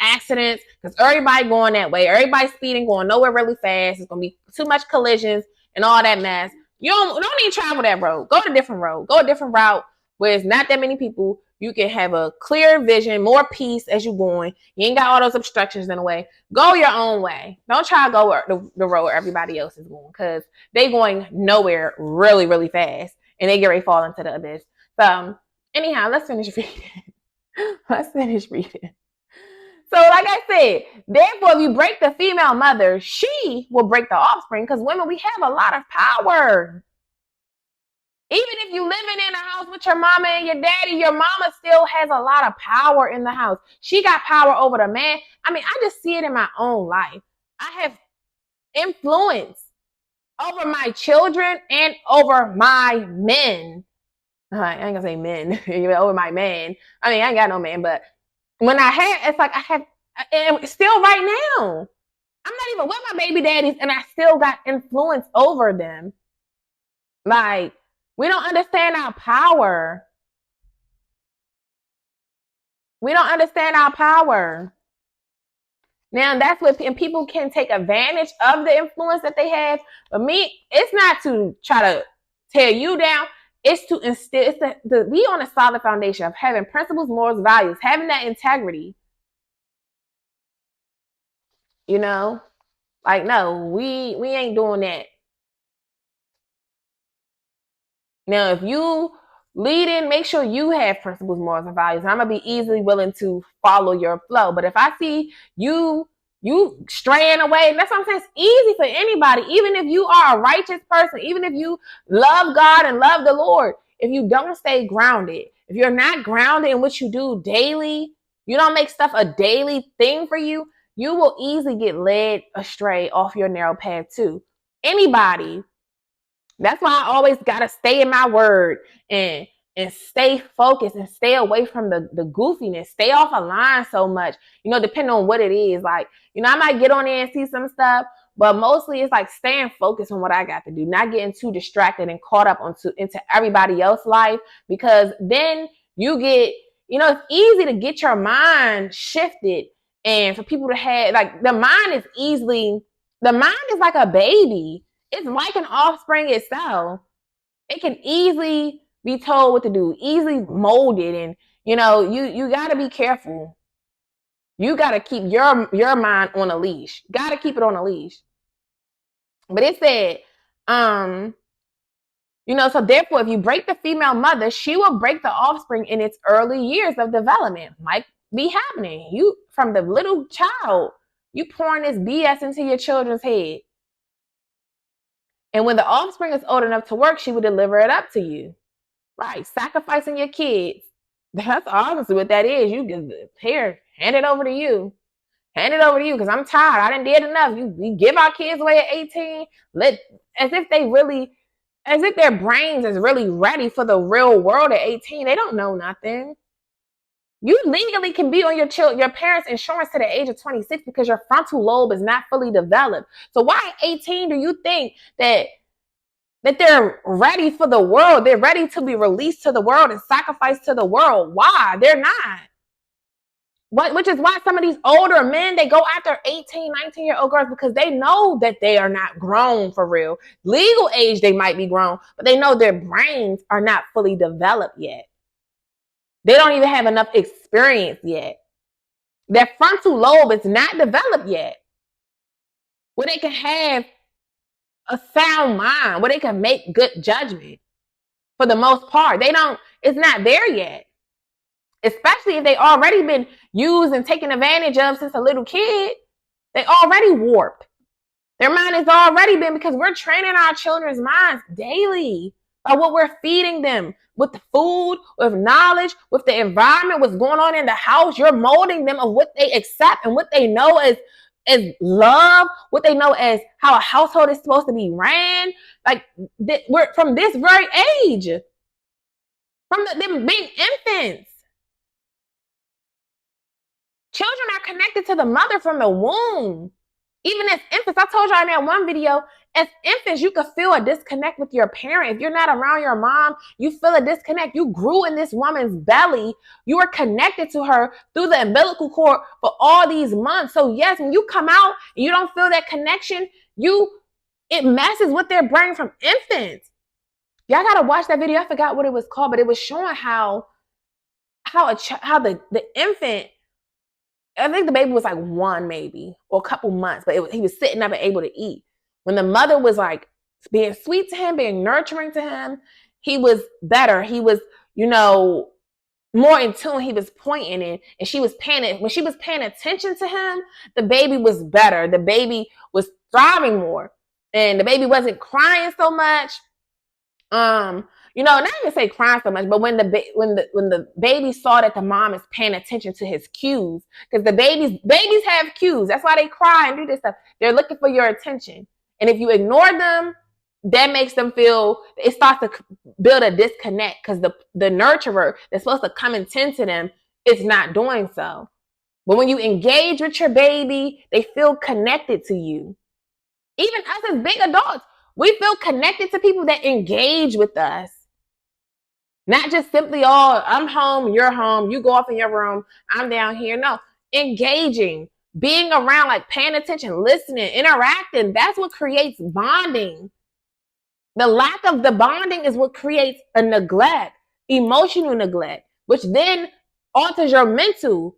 accidents, because everybody going that way, everybody speeding, going nowhere really fast. It's gonna be too much collisions and all that mess. You don't need to travel that road. Go a different road. Go a different route where it's not that many people. You can have a clear vision, more peace as you're going. You ain't got all those obstructions in the way. Go your own way. Don't try to go the road where everybody else is going, because they going nowhere really, really fast, and they get ready to fall into the abyss. So anyhow, let's finish reading. Let's finish reading. So like I said, therefore, if you break the female mother, she will break the offspring, because women, we have a lot of power. Even if you living in a house with your mama and your daddy, your mama still has a lot of power in the house. She got power over the man. I mean, I just see it in my own life. I have influence over my children and over my men. I ain't gonna say men, over my man. I mean, I ain't got no man, but when I had, it's like I have, and still right now, I'm not even with my baby daddies, and I still got influence over them. Like, we don't understand our power. We don't understand our power. Now, that's what, and people can take advantage of the influence that they have. But me, it's not to try to tear you down. It's to instill, it's to be on a solid foundation of having principles, morals, values, having that integrity. You know? Like, no, we ain't doing that. Now, if you lead in, make sure you have principles, morals, and values. I'm gonna be easily willing to follow your flow. But if I see you straying away, that's what I'm saying. It's easy for anybody, even if you are a righteous person, even if you love God and love the Lord. If you don't stay grounded, if you're not grounded in what you do daily, you don't make stuff a daily thing for you, you will easily get led astray off your narrow path too. Anybody. That's why I always gotta stay in my word and stay focused and stay away from the goofiness. Stay off a line so much, depending on what it is. Like, I might get on there and see some stuff, but mostly it's like staying focused on what I got to do, not getting too distracted and caught up into everybody else's life, because then you get, it's easy to get your mind shifted, and for people to have, like, the mind is like a baby. It's like an offspring itself. It can easily be told what to do, easily molded, and you got to be careful. You got to keep your mind on a leash. Got to keep it on a leash. But it said, so therefore, if you break the female mother, she will break the offspring in its early years of development. Might be happening. You, from the little child, you pouring this BS into your children's head. And when the offspring is old enough to work, she will deliver it up to you. Right. Sacrificing your kids. That's honestly what that is. You give here, hand it over to you. Hand it over to you, because I'm tired. I didn't did enough. We give our kids away at 18. As if their brains is really ready for the real world at 18. They don't know nothing. You legally can be on your parents' insurance to the age of 26 because your frontal lobe is not fully developed. So why at 18 do you think that they're ready for the world? They're ready to be released to the world and sacrificed to the world. Why? They're not. Which is why some of these older men, they go after 18, 19-year-old girls, because they know that they are not grown for real. Legal age, they might be grown, but they know their brains are not fully developed yet. They don't even have enough experience yet. Their frontal lobe is not developed yet, where they can have a sound mind, where they can make good judgment. For the most part, it's not there yet. Especially if they already been used and taken advantage of since a little kid. They already warped. Their mind has already been, because we're training our children's minds daily by what we're feeding them, with the food, with knowledge, with the environment, what's going on in the house. You're molding them of what they accept and what they know as love, what they know as how a household is supposed to be ran. Like, we're from this very age, from them being infants. Children are connected to the mother from the womb. Even as infants, I told y'all in that one video, as infants, you could feel a disconnect with your parent. If you're not around your mom, you feel a disconnect. You grew in this woman's belly. You were connected to her through the umbilical cord for all these months. So yes, when you come out and you don't feel that connection, it messes with their brain from infants. Y'all gotta watch that video. I forgot what it was called, but it was showing how the infant, I think the baby was like 1 maybe or a couple months, but he was sitting up and able to eat. When the mother was like being sweet to him, being nurturing to him, he was better. He was, more in tune. He was pointing in, and she was paying when she was paying attention to him, the baby was better. The baby was thriving more, and the baby wasn't crying so much. Not even say crying so much, but when the baby saw that the mom is paying attention to his cues, because the babies have cues. That's why they cry and do this stuff. They're looking for your attention, and if you ignore them, that makes them feel, it starts to build a disconnect, because the nurturer that's supposed to come and tend to them is not doing so. But when you engage with your baby, they feel connected to you. Even us as big adults, we feel connected to people that engage with us. Not just simply, I'm home, you're home, you go off in your room, I'm down here. No, engaging, being around, like paying attention, listening, interacting. That's what creates bonding. The lack of the bonding is what creates a neglect, emotional neglect, which then alters your mental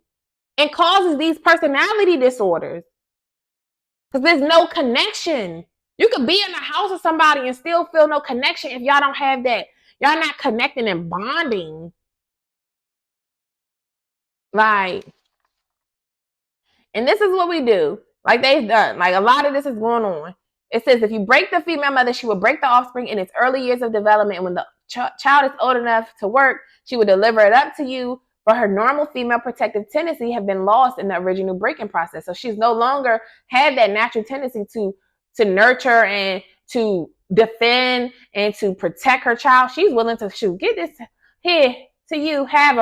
and causes these personality disorders. Because there's no connection. You could be in the house with somebody and still feel no connection if y'all don't have that. Y'all not connecting and bonding. And this is what we do. Like they've done. Like a lot of this is going on. It says if you break the female mother, she will break the offspring in its early years of development. And when the child is old enough to work, she will deliver it up to you. For her normal female protective tendency have been lost in the original breaking process. So she's no longer had that natural tendency to nurture and to defend and to protect her child. She's willing to get this here to you, have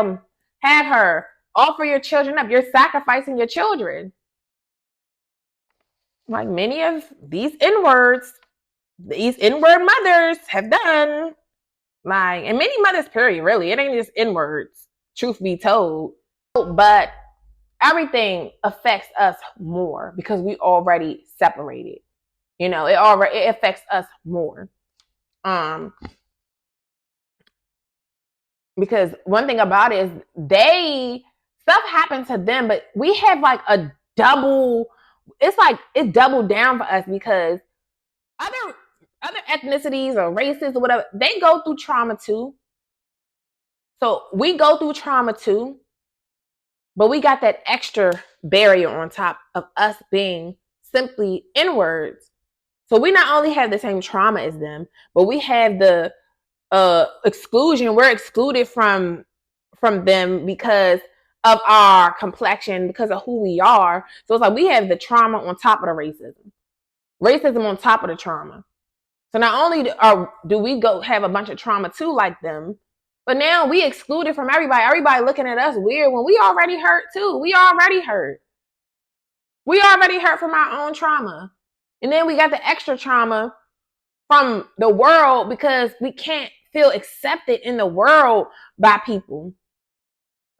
her, offer your children up. You're sacrificing your children. Like many of these N-word mothers have done. And many mothers, period, really. It ain't just N-words, truth be told. But everything affects us more because we already separated. It affects us more. Because one thing about it is stuff happened to them, but we have like a double, it's doubled down for us because other ethnicities or races or whatever, they go through trauma too. So we go through trauma too, but we got that extra barrier on top of us being simply N-words. So we not only have the same trauma as them, but we have the exclusion. We're excluded from them because of our complexion, because of who we are. So it's like we have the trauma on top of the racism on top of the trauma. So not only do we go have a bunch of trauma too like them, but now we excluded from everybody. Everybody looking at us weird when we already hurt too. We already hurt from our own trauma. And then we got the extra trauma from the world because we can't feel accepted in the world by people.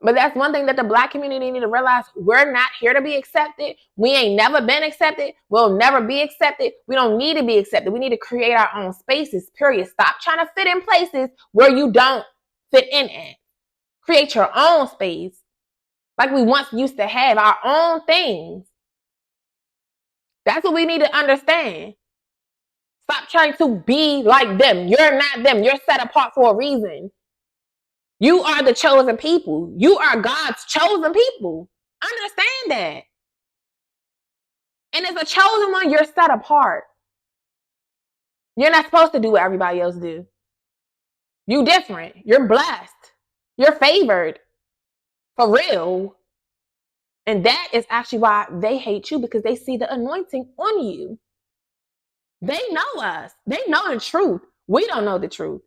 But that's one thing that the Black community need to realize. We're not here to be accepted. We ain't never been accepted. We'll never be accepted. We don't need to be accepted. We need to create our own spaces, period. Stop trying to fit in places where you don't fit in at. Create your own space. Like we once used to have our own things. That's what we need to understand. Stop trying to be like them. You're not them. You're set apart for a reason. You are the chosen people. You are God's chosen people. Understand that. And as a chosen one, you're set apart. You're not supposed to do what everybody else do. You different. You're blessed. You're favored. For real. And that is actually why they hate you, because they see the anointing on you. They know us. They know the truth. We don't know the truth.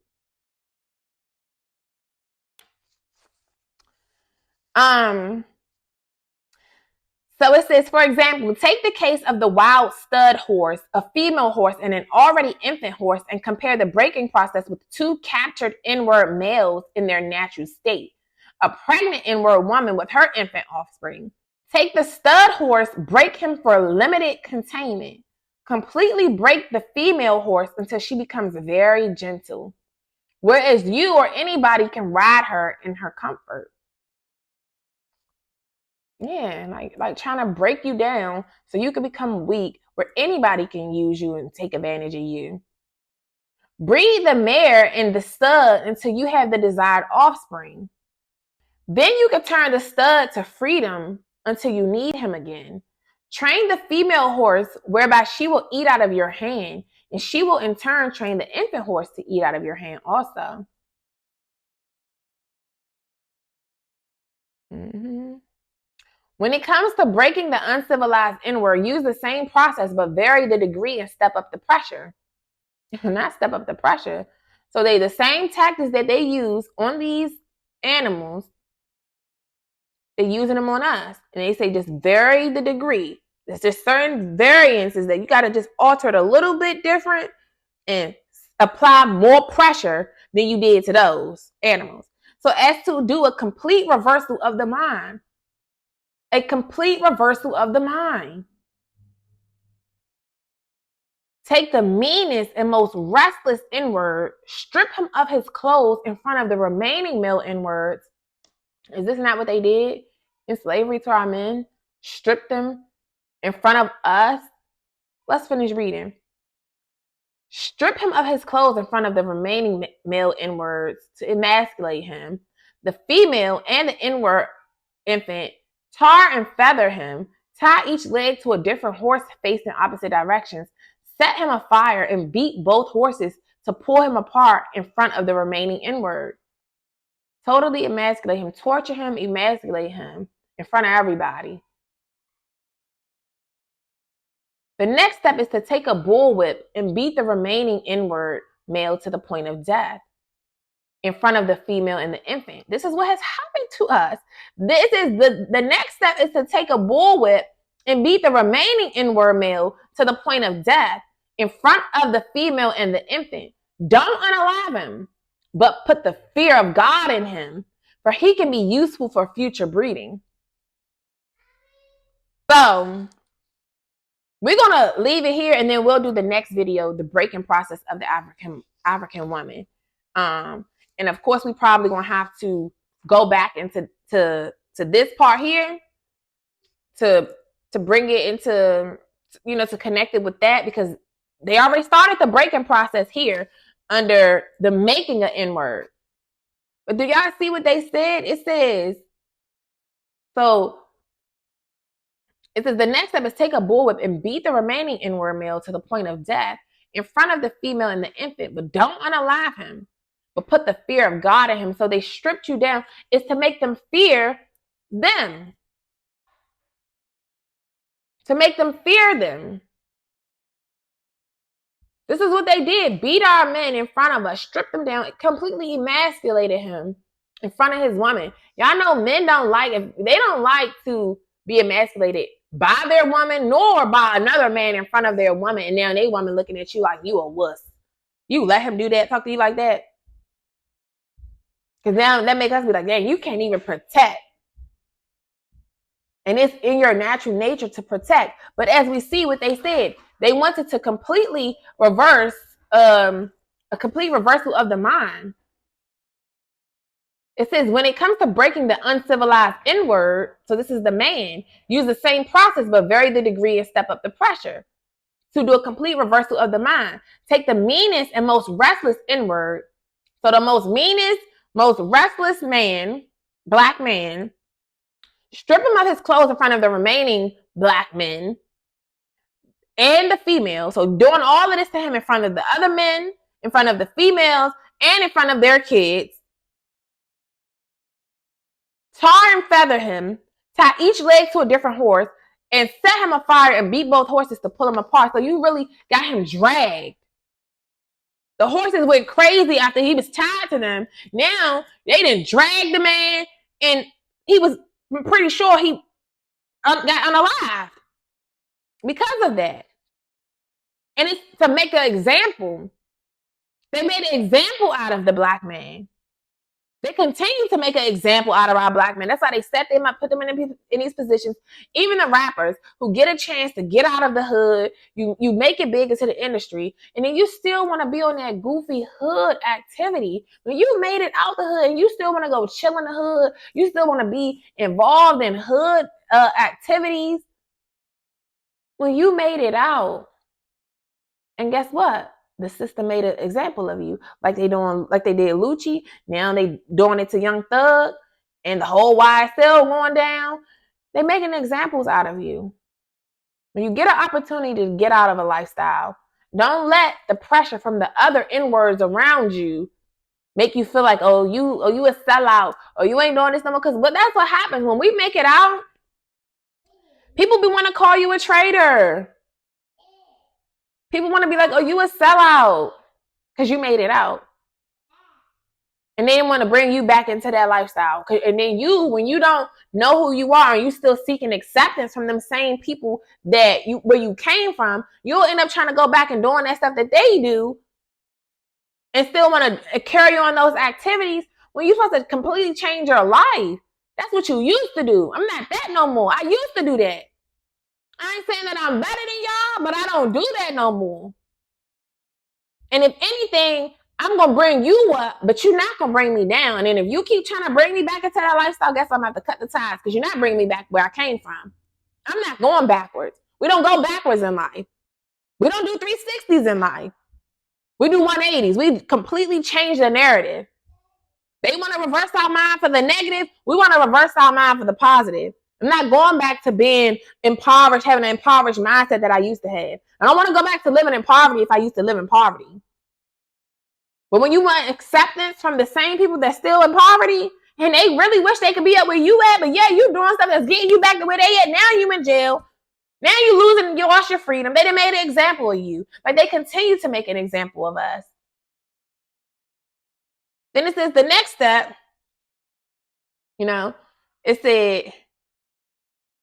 So it says, for example, take the case of the wild stud horse, a female horse, and an already infant horse, and compare the breaking process with two captured inward males in their natural state. A pregnant inward woman with her infant offspring. Take the stud horse, break him for limited containment. Completely break the female horse until she becomes very gentle. Whereas you or anybody can ride her in her comfort. Yeah, like trying to break you down so you can become weak, where anybody can use you and take advantage of you. Breed the mare and the stud until you have the desired offspring. Then you can turn the stud to freedom until you need him again. Train the female horse whereby she will eat out of your hand, and she will in turn train the infant horse to eat out of your hand also. Mm-hmm. When it comes to breaking the uncivilized inward, use the same process, but vary the degree and step up the pressure. Not step up the pressure. So the same tactics that they use on these animals, they're using them on us. And they say just vary the degree. There's just certain variances that you got to just alter it a little bit different and apply more pressure than you did to those animals. So as to do a complete reversal of the mind. A complete reversal of the mind. Take the meanest and most restless inward, strip him of his clothes in front of the remaining male inwards. Is this not what they did in slavery to our men? Strip them in front of us? Let's finish reading. Strip him of his clothes in front of the remaining male inwards to emasculate him. The female and the inward infant tar and feather him, tie each leg to a different horse facing opposite directions, set him afire, and beat both horses to pull him apart in front of the remaining inward. Totally emasculate him, torture him, emasculate him in front of everybody. The next step is to take a bullwhip and beat the remaining inward male to the point of death in front of the female and the infant. This is what has happened to us. This is the next step is to take a bullwhip and beat the remaining inward male to the point of death in front of the female and the infant. Don't unalive him, but put the fear of God in him, for he can be useful for future breeding. So we're going to leave it here, and then we'll do the next video, the breaking process of the African woman. And of course, we probably going to have to go back into this part here to bring it into, to connect it with that, because they already started the breaking process here under the making of inward. But do y'all see what they said? It says, the next step is take a bullwhip and beat the remaining inward male to the point of death in front of the female and the infant, but don't unalive him, but put the fear of God in him. So they stripped you down. It's to make them fear them. To make them fear them. This is what they did. Beat our men in front of us, stripped them down, completely emasculated him in front of his woman. Y'all know men don't like to be emasculated by their woman nor by another man in front of their woman, and now they woman looking at you like you a wuss. You let him do that, talk to you like that? Because now that makes us be like, dang, you can't even protect. And it's in your natural nature to protect. But as we see what they said, they wanted to completely reverse, a complete reversal of the mind. It says, when it comes to breaking the uncivilized inward, so this is the man, use the same process, but vary the degree and step up the pressure to do a complete reversal of the mind. Take the meanest and most restless inward. So the most meanest, most restless man, black man, strip him of his clothes in front of the remaining black men and the female. So doing all of this to him in front of the other men, in front of the females, and in front of their kids. Tar and feather him, tie each leg to a different horse, and set him afire and beat both horses to pull him apart. So you really got him dragged. The horses went crazy after he was tied to them. Now they didn't drag the man, and he was pretty sure got unalive because of that. And it's to make an example. They made an example out of the black man. They continue to make an example out of our black men. That's why they set them up, put them in these positions. Even the rappers who get a chance to get out of the hood, you make it big into the industry, and then you still want to be on that goofy hood activity. When you made it out the hood and you still want to go chill in the hood, you still want to be involved in hood activities. When you made it out, and guess what? The system made an example of you, like they did Lucci. Now they doing it to Young Thug, and the whole YSL going down. They making examples out of you. When you get an opportunity to get out of a lifestyle, don't let the pressure from the other N-words around you make you feel like, oh, you a sellout, or you ain't doing this no more. But that's what happens when we make it out. People be want to call you a traitor. People want to be like, oh, you a sellout because you made it out. And they want to bring you back into that lifestyle. And then when you don't know who you are and you still seeking acceptance from them same people that where you came from, you'll end up trying to go back and doing that stuff that they do and still want to carry on those activities when you're supposed to completely change your life. That's what you used to do. I'm not that no more. I used to do that. I ain't saying that I'm better than y'all, but I don't do that no more. And if anything, I'm going to bring you up, but you're not going to bring me down. And if you keep trying to bring me back into that lifestyle, guess I'm going to have to cut the ties because you're not bringing me back where I came from. I'm not going backwards. We don't go backwards in life. We don't do 360s in life. We do 180s. We completely change the narrative. They want to reverse our mind for the negative. We want to reverse our mind for the positive. I'm not going back to being impoverished, having an impoverished mindset that I used to have. I don't want to go back to living in poverty if I used to live in poverty. But when you want acceptance from the same people that's still in poverty, and they really wish they could be up where you at, but yeah, you doing stuff that's getting you back to where they at. Now you in jail. Now you losing, you lost your freedom. They done made an example of you. Like they continue to make an example of us. Then it says the next step, it said,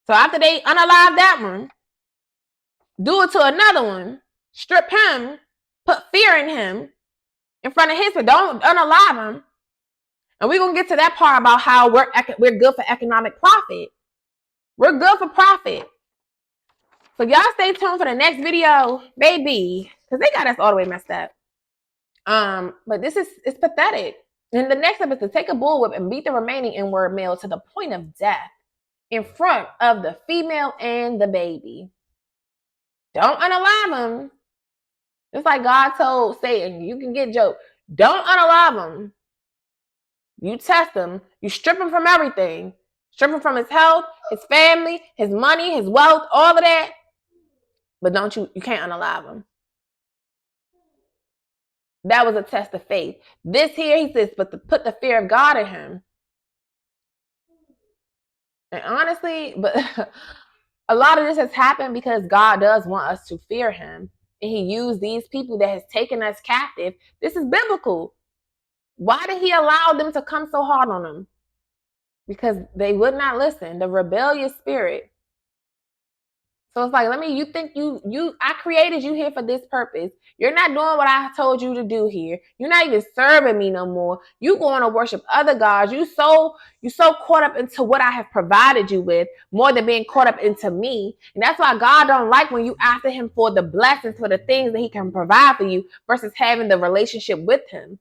so after they unalive that one, do it to another one, strip him, put fear in him in front of his, but don't unalive him. And we're going to get to that part about how we're good for economic profit. We're good for profit. So y'all stay tuned for the next video, baby, because they got us all the way messed up. But it's pathetic. And the next step is to take a bullwhip and beat the remaining N-word male to the point of death in front of the female and the baby. Don't unalive him. Just like God told Satan, you can get joked. Don't unalive him. You test him. You strip him from everything. Strip him from his health, his family, his money, his wealth, all of that. But you can't unalive him. That was a test of faith. This here, he says, but to put the fear of God in him. And honestly, but a lot of this has happened because God does want us to fear him. And he used these people that has taken us captive. This is biblical. Why did he allow them to come so hard on them? Because they would not listen. The rebellious spirit. So it's like, you think I created you here for this purpose. You're not doing what I told you to do here. You're not even serving me no more. You going to worship other gods. You so caught up into what I have provided you with more than being caught up into me. And that's why God don't like when you after him for the blessings, for the things that he can provide for you versus having the relationship with him.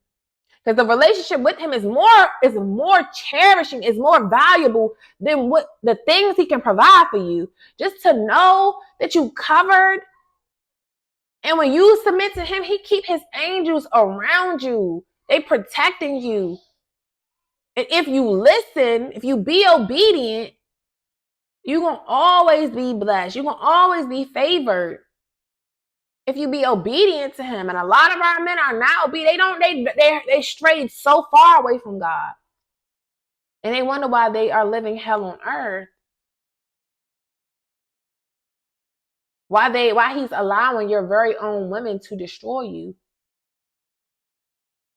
Because the relationship with him is more cherishing, is more valuable than what the things he can provide for you. Just to know that you covered. And when you submit to him, he keep his angels around you. They protecting you. And if you listen, if you be obedient, you're going to always be blessed. You're going to always be favored. If you be obedient to him, and a lot of our men are not obedient, they strayed so far away from God, and they wonder why they are living hell on earth. Why he's allowing your very own women to destroy you.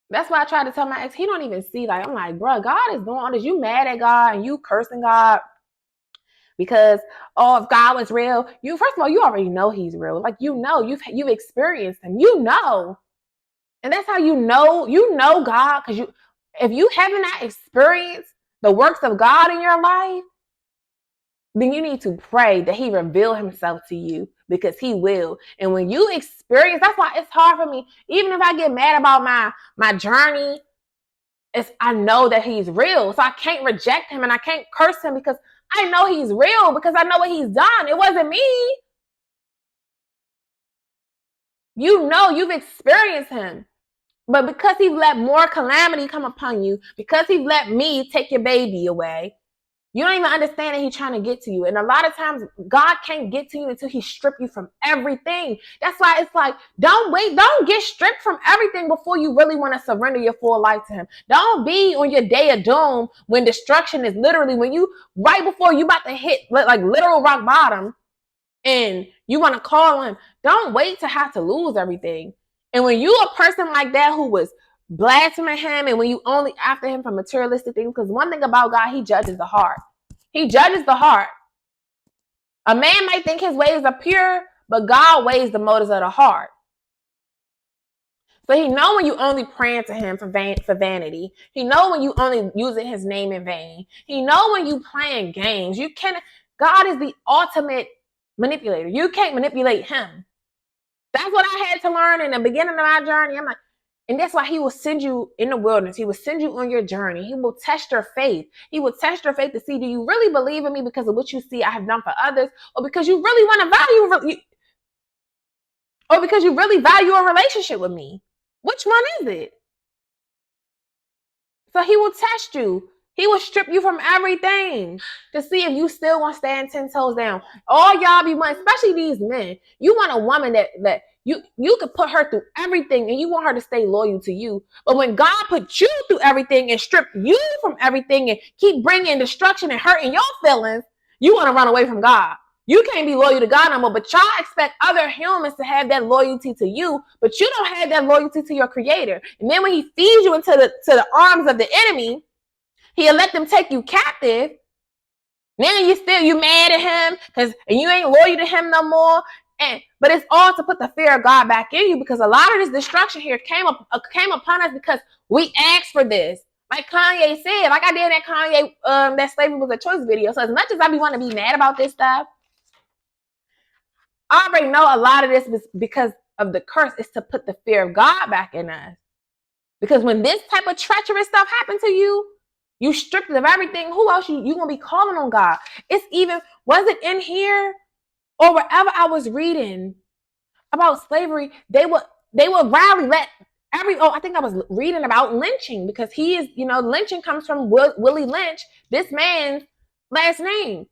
That's why I tried to tell my ex, he don't even see. I'm like, bro, God is doing all this. You mad at God and you cursing God, because, oh, if God was real, you first of all, you already know he's real. Like, you've experienced him. And that's how you know God, because if you haven't experienced the works of God in your life, then you need to pray that he reveal himself to you, because he will. And when you experience, that's why it's hard for me. Even if I get mad about my journey, I know that he's real. So I can't reject him and I can't curse him, because I know he's real, because I know what he's done. It wasn't me. You've experienced him. But because he's let more calamity come upon you, because he's let me take your baby away, you don't even understand that he's trying to get to you. And a lot of times, God can't get to you until he stripped you from everything. That's why it's like, don't get stripped from everything before you really want to surrender your full life to him. Don't be on your day of doom when destruction is literally, right before you about to hit like literal rock bottom, and you want to call him. Don't wait to have to lose everything. And when you a person like that who was blaspheming him, and when you only after him for materialistic things, because one thing about God, he judges the heart. He judges the heart. A man might think his ways are pure, but God weighs the motives of the heart. So he know when you only praying to him for vanity. He know when you only using his name in vain. He know when you playing games. God is the ultimate manipulator. You can't manipulate him. That's what I had to learn in the beginning of my journey. I'm like, and that's why he will send you in the wilderness. He will send you on your journey. He will test your faith. He will test your faith to see, do you really believe in me because of what you see I have done for others, or because you really want to or because you really value a relationship with me? Which one is it? So he will test you. He will strip you from everything to see if you still want to stand 10 toes down. All y'all be wanting, especially these men. You want a woman that you could put her through everything and you want her to stay loyal to you. But when God put you through everything and stripped you from everything and keep bringing destruction and hurting your feelings, you want to run away from God. You can't be loyal to God no more, but y'all expect other humans to have that loyalty to you, but you don't have that loyalty to your creator. And then when he feeds you into the arms of the enemy, he'll let them take you captive. Now you mad at him and you ain't loyal to him no more. But it's all to put the fear of God back in you, because a lot of this destruction here came upon us because we asked for this. Like Kanye said, like I did that Kanye that slavery was a choice video. So as much as I want to be mad about this stuff, I already know a lot of this was because of the curse is to put the fear of God back in us. Because when this type of treacherous stuff happened to you, you stripped of everything. Who else you gonna be calling on God? It's even, was it in here or wherever I was reading about slavery, they would rarely let I think I was reading about lynching, because he is, lynching comes from Willie Lynch, this man's last name.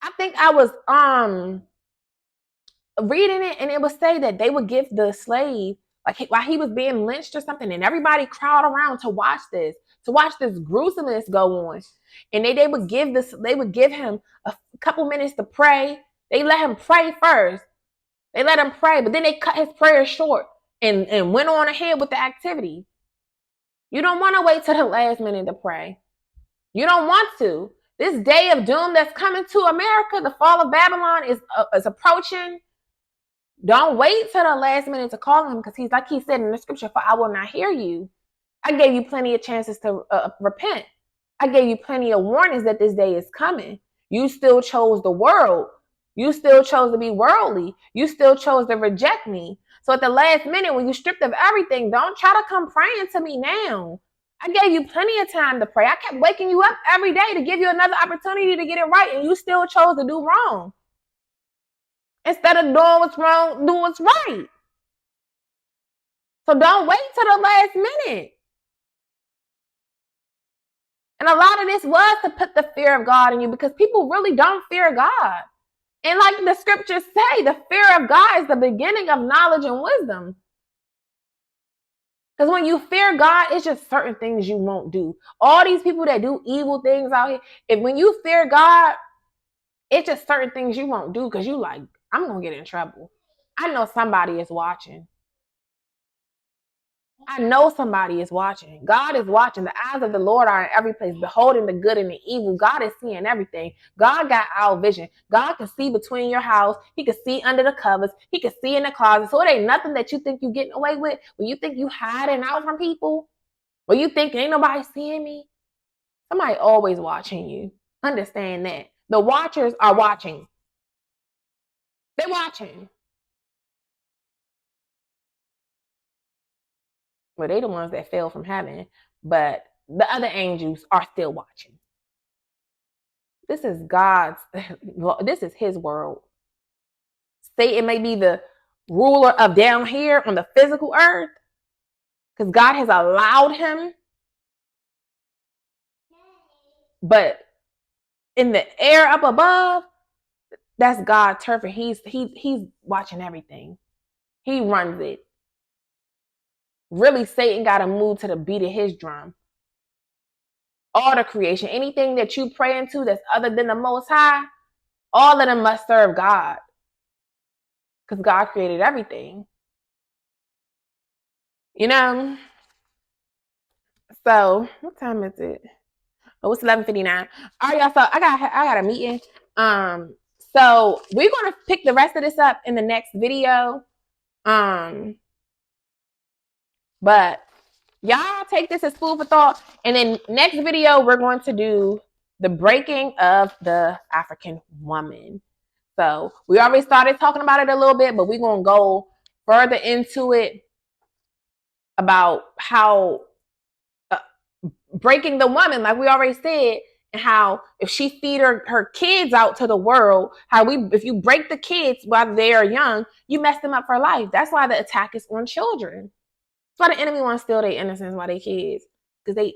I think I was reading it, and it would say that they would give the slave, like while he was being lynched or something, and everybody crowd around to watch this gruesomeness go on. And they would give him a couple minutes to pray. They let him pray first. They let him pray, but then they cut his prayer short and went on ahead with the activity. You don't want to wait till the last minute to pray. You don't want to. This day of doom that's coming to America, the fall of Babylon is approaching. Don't wait till the last minute to call him, because he's like he said in the scripture, for I will not hear you. I gave you plenty of chances to repent. I gave you plenty of warnings that this day is coming. You still chose the world. You still chose to be worldly. You still chose to reject me. So at the last minute, when you stripped of everything, don't try to come praying to me now. I gave you plenty of time to pray. I kept waking you up every day to give you another opportunity to get it right, and you still chose to do wrong. Instead of doing what's wrong, do what's right. So don't wait till the last minute. And a lot of this was to put the fear of God in you, because people really don't fear God. And like the scriptures say, the fear of God is the beginning of knowledge and wisdom. Because when you fear God, it's just certain things you won't do. All these people that do evil things out here, when you fear God, it's just certain things you won't do, because you like, I'm going to get in trouble. I know somebody is watching. I know somebody is watching. God is watching. The eyes of the Lord are in every place, beholding the good and the evil. God is seeing everything. God got our vision. God can see between your house. He can see under the covers. He can see in the closet. So it ain't nothing that you think you getting away with. When you think you hiding out from people, when you think ain't nobody seeing me, somebody always watching you. Understand that. The watchers are watching. They're watching. Well, they the ones that fell from heaven, but the other angels are still watching. This is God's, this is his world. Satan may be the ruler of down here on the physical earth because God has allowed him. But in the air up above, that's God's turf, and he's watching everything. He runs it. Really, Satan got to move to the beat of his drum. All the creation, anything that you pray into that's other than the Most High, all of them must serve God. Because God created everything. You know? So, what time is it? Oh, it's 11:59. All right, y'all. So I got a meeting. So we're gonna pick the rest of this up in the next video. But y'all take this as food for thought. And then next video, we're going to do the breaking of the African woman. So we already started talking about it a little bit, but we're gonna go further into it about how breaking the woman, like we already said, and how if she feed her kids out to the world, if you break the kids while they are young, you mess them up for life. That's why the attack is on children. That's why the enemy wants to steal their innocence while they kids, because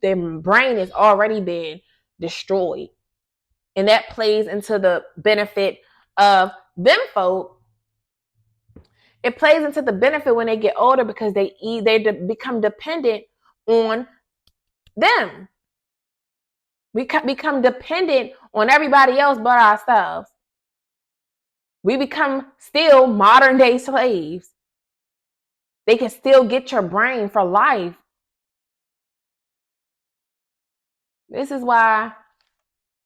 their brain has already been destroyed, and that plays into the benefit of them folk. It plays into the benefit when they get older because they become dependent on them. We become dependent on everybody else but ourselves. We become still modern day slaves. They can still get your brain for life. This is why,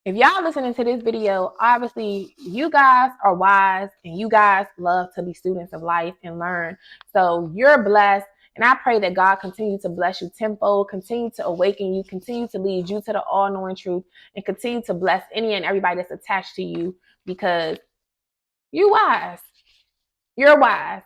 if y'all listening to this video, obviously you guys are wise and you guys love to be students of life and learn. So you're blessed. And I pray that God continue to bless you tenfold, continue to awaken you, continue to lead you to the all-knowing truth, and continue to bless any and everybody that's attached to you, because you're wise. You're wise.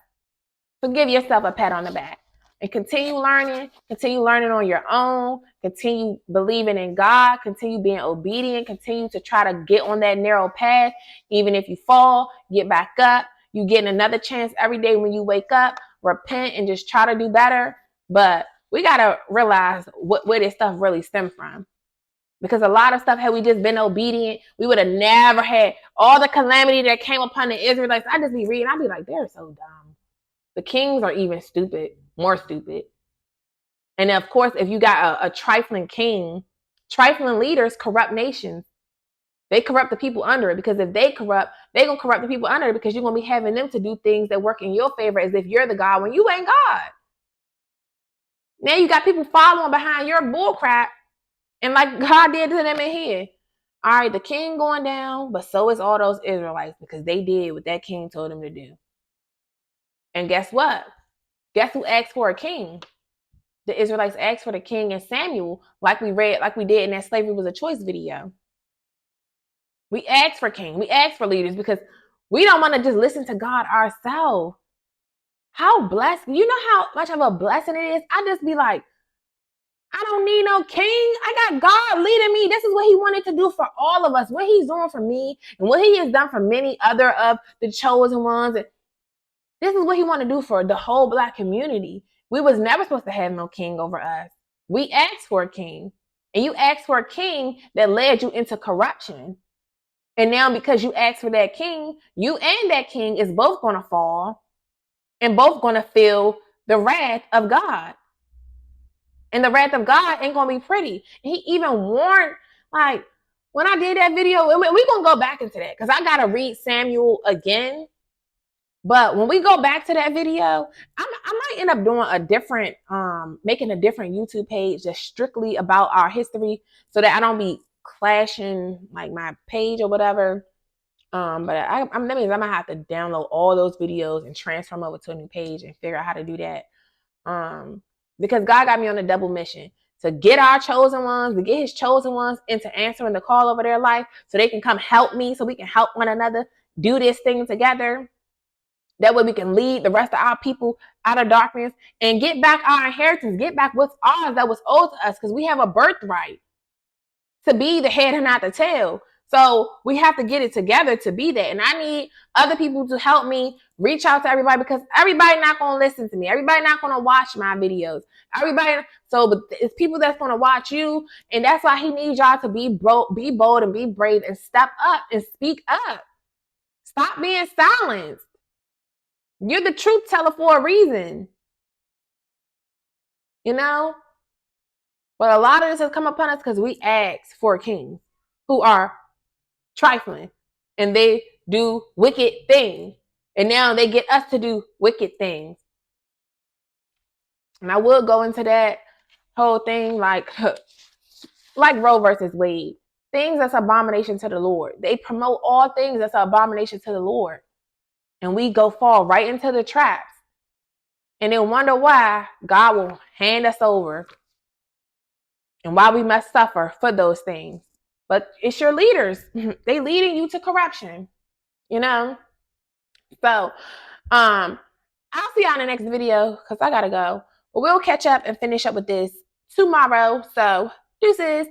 So give yourself a pat on the back and continue learning on your own, continue believing in God, continue being obedient, continue to try to get on that narrow path. Even if you fall, get back up. You getting another chance every day when you wake up. Repent and just try to do better. But we got to realize where this stuff really stems from. Because a lot of stuff, had we just been obedient, we would have never had all the calamity that came upon the Israelites. I just be reading, I'd be like, they're so dumb. The kings are even stupid, more stupid. And of course, if you got a trifling king, trifling leaders corrupt nations. They corrupt the people under it, because if they corrupt, they're going to corrupt the people under it, because you're going to be having them to do things that work in your favor as if you're the God when you ain't God. Now you got people following behind your bullcrap, and like God did to them in here. All right, the king going down, but so is all those Israelites, because they did what that king told them to do. And guess what? Guess who asked for a king? The Israelites asked for the king and Samuel, like we did in that Slavery Was a Choice video. We ask for king. We ask for leaders because we don't want to just listen to God ourselves. How blessed. You know how much of a blessing it is? I just be like, I don't need no king. I got God leading me. This is what he wanted to do for all of us. What he's doing for me and what he has done for many other of the chosen ones. And this is what he wanted to do for the whole Black community. We was never supposed to have no king over us. We asked for a king. And you asked for a king that led you into corruption. And now because you asked for that king, you and that king is both going to fall and both going to feel the wrath of God. And the wrath of God ain't going to be pretty. And he even warned, like, when I did that video, we're going to go back into that because I got to read Samuel again. But when we go back to that video, I might end up doing a different, making a different YouTube page just strictly about our history, so that I don't be clashing like my page or whatever. But that means I'm gonna have to download all those videos and transfer them over to a new page and figure out how to do that. Because God got me on a double mission to get our chosen ones, to get his chosen ones into answering the call over their life so they can come help me, so we can help one another do this thing together. That way we can lead the rest of our people out of darkness and get back our inheritance, get back what's ours that was owed to us, because we have a birthright to be the head and not the tail. So we have to get it together to be that. And I need other people to help me reach out to everybody, because everybody not going to listen to me. Everybody not going to watch my videos. But it's people that's going to watch you. And that's why he needs y'all to be bold and be brave and step up and speak up. Stop being silenced. You're the truth teller for a reason. You know? But a lot of this has come upon us because we asked for kings who are trifling and they do wicked things. And now they get us to do wicked things. And I will go into that whole thing like Roe versus Wade. Things that's abomination to the Lord. They promote all things that's an abomination to the Lord. And we fall right into the traps. And then wonder why God will hand us over and why we must suffer for those things. But it's your leaders. They leading you to corruption, you know? So, I'll see y'all in the next video because I gotta go. But we'll catch up and finish up with this tomorrow. So, deuces.